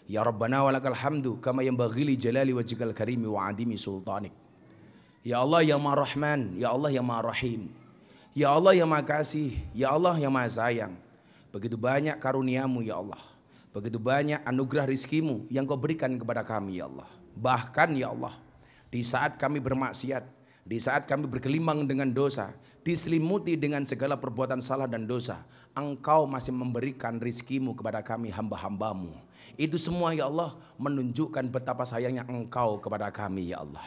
Ya Rabbana walakal hamdu kama yanbaghi li jalali wajhikal karimi wa adimi sultanik. Ya Allah yang Maha Rahman, ya Allah yang Maha Rahim. Ya Allah yang Maha Kasih, ya Allah yang Maha Sayang. Begitu banyak karuniamu ya Allah. Begitu banyak anugerah rizkimu yang kau berikan kepada kami ya Allah. Bahkan ya Allah, di saat kami bermaksiat, di saat kami bergelimang dengan dosa, diselimuti dengan segala perbuatan salah dan dosa, Engkau masih memberikan rizkimu kepada kami hamba-hambamu. Itu semua ya Allah menunjukkan betapa sayangnya Engkau kepada kami ya Allah.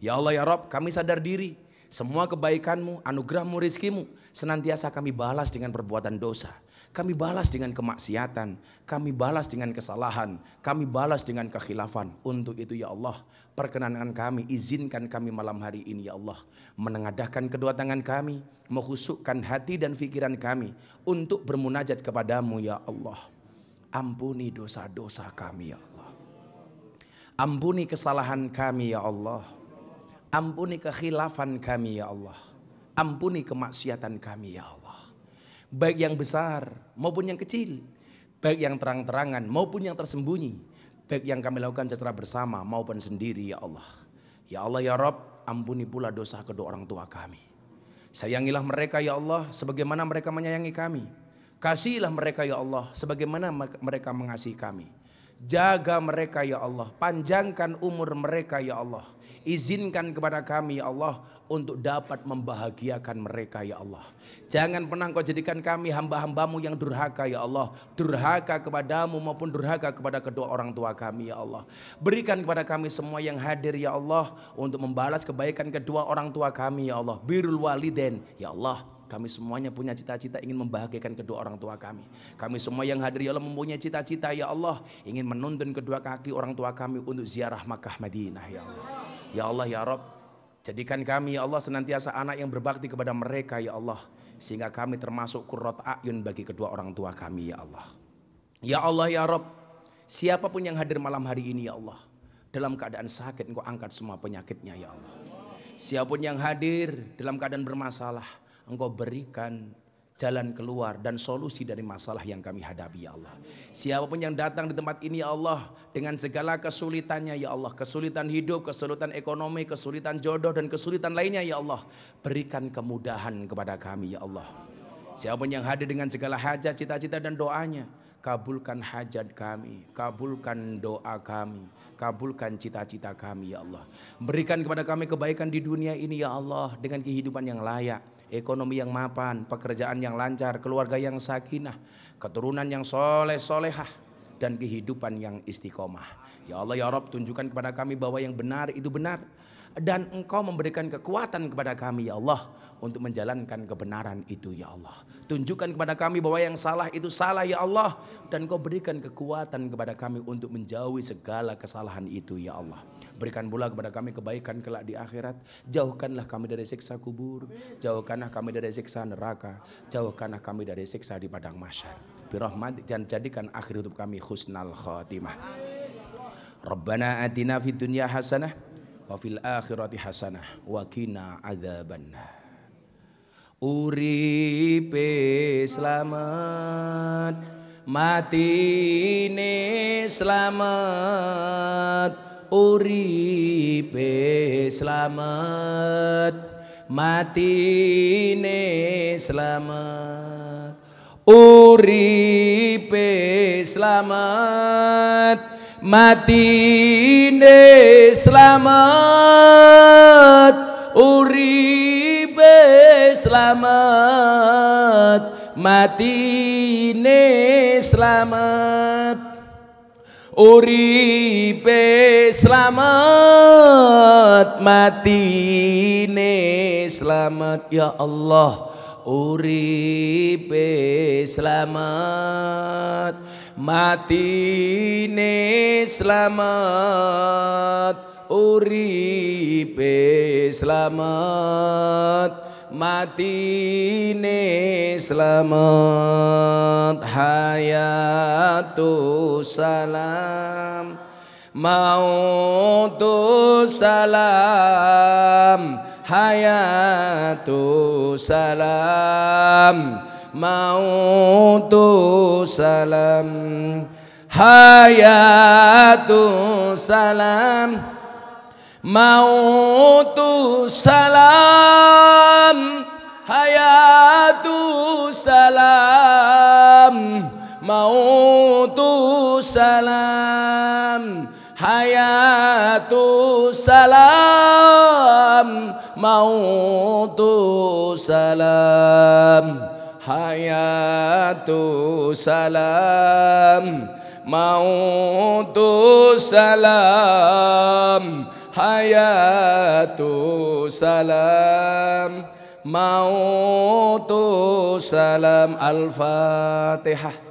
Ya Allah ya Rabb, kami sadar diri semua kebaikanmu, anugerahmu, rizkimu senantiasa kami balas dengan perbuatan dosa. Kami balas dengan kemaksiatan, kami balas dengan kesalahan, kami balas dengan kekhilafan. Untuk itu ya Allah, perkenankan kami, izinkan kami malam hari ini ya Allah menengadahkan kedua tangan kami, mengkhusukkan hati dan pikiran kami untuk bermunajat kepadamu ya Allah. Ampuni dosa-dosa kami ya Allah. Ampuni kesalahan kami ya Allah. Ampuni kekhilafan kami ya Allah. Ampuni kemaksiatan kami ya Allah. Baik yang besar maupun yang kecil, baik yang terang-terangan maupun yang tersembunyi, baik yang kami lakukan secara bersama maupun sendiri ya Allah. Ya Allah ya Rabb, ampuni pula dosa kedua orang tua kami. Sayangilah mereka ya Allah sebagaimana mereka menyayangi kami. Kasihilah mereka ya Allah sebagaimana mereka mengasihi kami. Jaga mereka ya Allah, panjangkan umur mereka ya Allah. Izinkan kepada kami ya Allah untuk dapat membahagiakan mereka ya Allah. Jangan pernah Kau jadikan kami hamba-hambamu yang durhaka ya Allah. Durhaka kepadamu maupun durhaka kepada kedua orang tua kami ya Allah. Berikan kepada kami semua yang hadir ya Allah untuk membalas kebaikan kedua orang tua kami ya Allah. Birrul walidain ya Allah. Kami semuanya punya cita-cita ingin membahagiakan kedua orang tua kami. Kami semua yang hadir ya Allah mempunyai cita-cita ya Allah ingin menuntun kedua kaki orang tua kami untuk ziarah Makkah Madinah ya Allah. Ya Allah ya Rabb, jadikan kami ya Allah senantiasa anak yang berbakti kepada mereka ya Allah, sehingga kami termasuk qurrat a'yun bagi kedua orang tua kami ya Allah. Ya Allah ya Rabb, siapapun yang hadir malam hari ini ya Allah, Dalam keadaan sakit Engkau angkat semua penyakitnya ya Allah. Siapapun yang hadir dalam keadaan bermasalah, Engkau berikan jalan keluar dan solusi dari masalah yang kami hadapi ya Allah. Siapapun yang datang di tempat ini ya Allah, dengan segala kesulitannya ya Allah, kesulitan hidup, kesulitan ekonomi, kesulitan jodoh dan kesulitan lainnya ya Allah, berikan kemudahan kepada kami ya Allah. Siapapun yang hadir dengan segala hajat, cita-cita dan doanya, kabulkan hajat kami, kabulkan doa kami, kabulkan cita-cita kami ya Allah. Berikan kepada kami kebaikan di dunia ini ya Allah, dengan kehidupan yang layak, ekonomi yang mapan, pekerjaan yang lancar, keluarga yang sakinah, keturunan yang soleh solehah, dan kehidupan yang istiqomah. Ya Allah ya Rabb, tunjukkan kepada kami bahwa yang benar itu benar, dan Engkau memberikan kekuatan kepada kami ya Allah untuk menjalankan kebenaran itu ya Allah. Tunjukkan kepada kami bahwa yang salah itu salah ya Allah, dan Engkau berikan kekuatan kepada kami untuk menjauhi segala kesalahan itu ya Allah. Berikan pula kepada kami kebaikan kelak di akhirat. Jauhkanlah kami dari siksa kubur, jauhkanlah kami dari siksa neraka, jauhkanlah kami dari siksa di padang mahsyar. Birahmatik, dan jadikan akhir hidup kami husnal khatimah. Rabbana atina fid dunya hasanah wa fil akhirati hasanah wa qina adzabannar. Uripe selamat, matine selamat. Uripe selamat, matine selamat. Uripe selamat, matine selamat. Uripe selamat, matine selamat. Uripe selamat, matine selamat ya Allah. Uripe selamat, matine selamat. Uripe selamat, matine selamat. Hayatu salam, mautu salam. Hayatu salam, mautu salam. Hayatu salam, mautu salam. Hayatu salam, mautu salam. Hayatu salam, mautu salam. Hayatu salam, mautu salam. Hayatu salam, mautu salam. Al-Fatihah.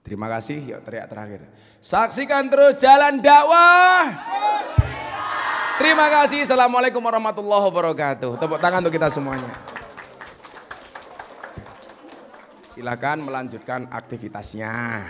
Terima kasih. Yuk teriak terakhir. Saksikan terus jalan dakwah. Terima kasih. Assalamualaikum warahmatullahi wabarakatuh. Tepuk tangan untuk kita semuanya. Silakan melanjutkan aktivitasnya.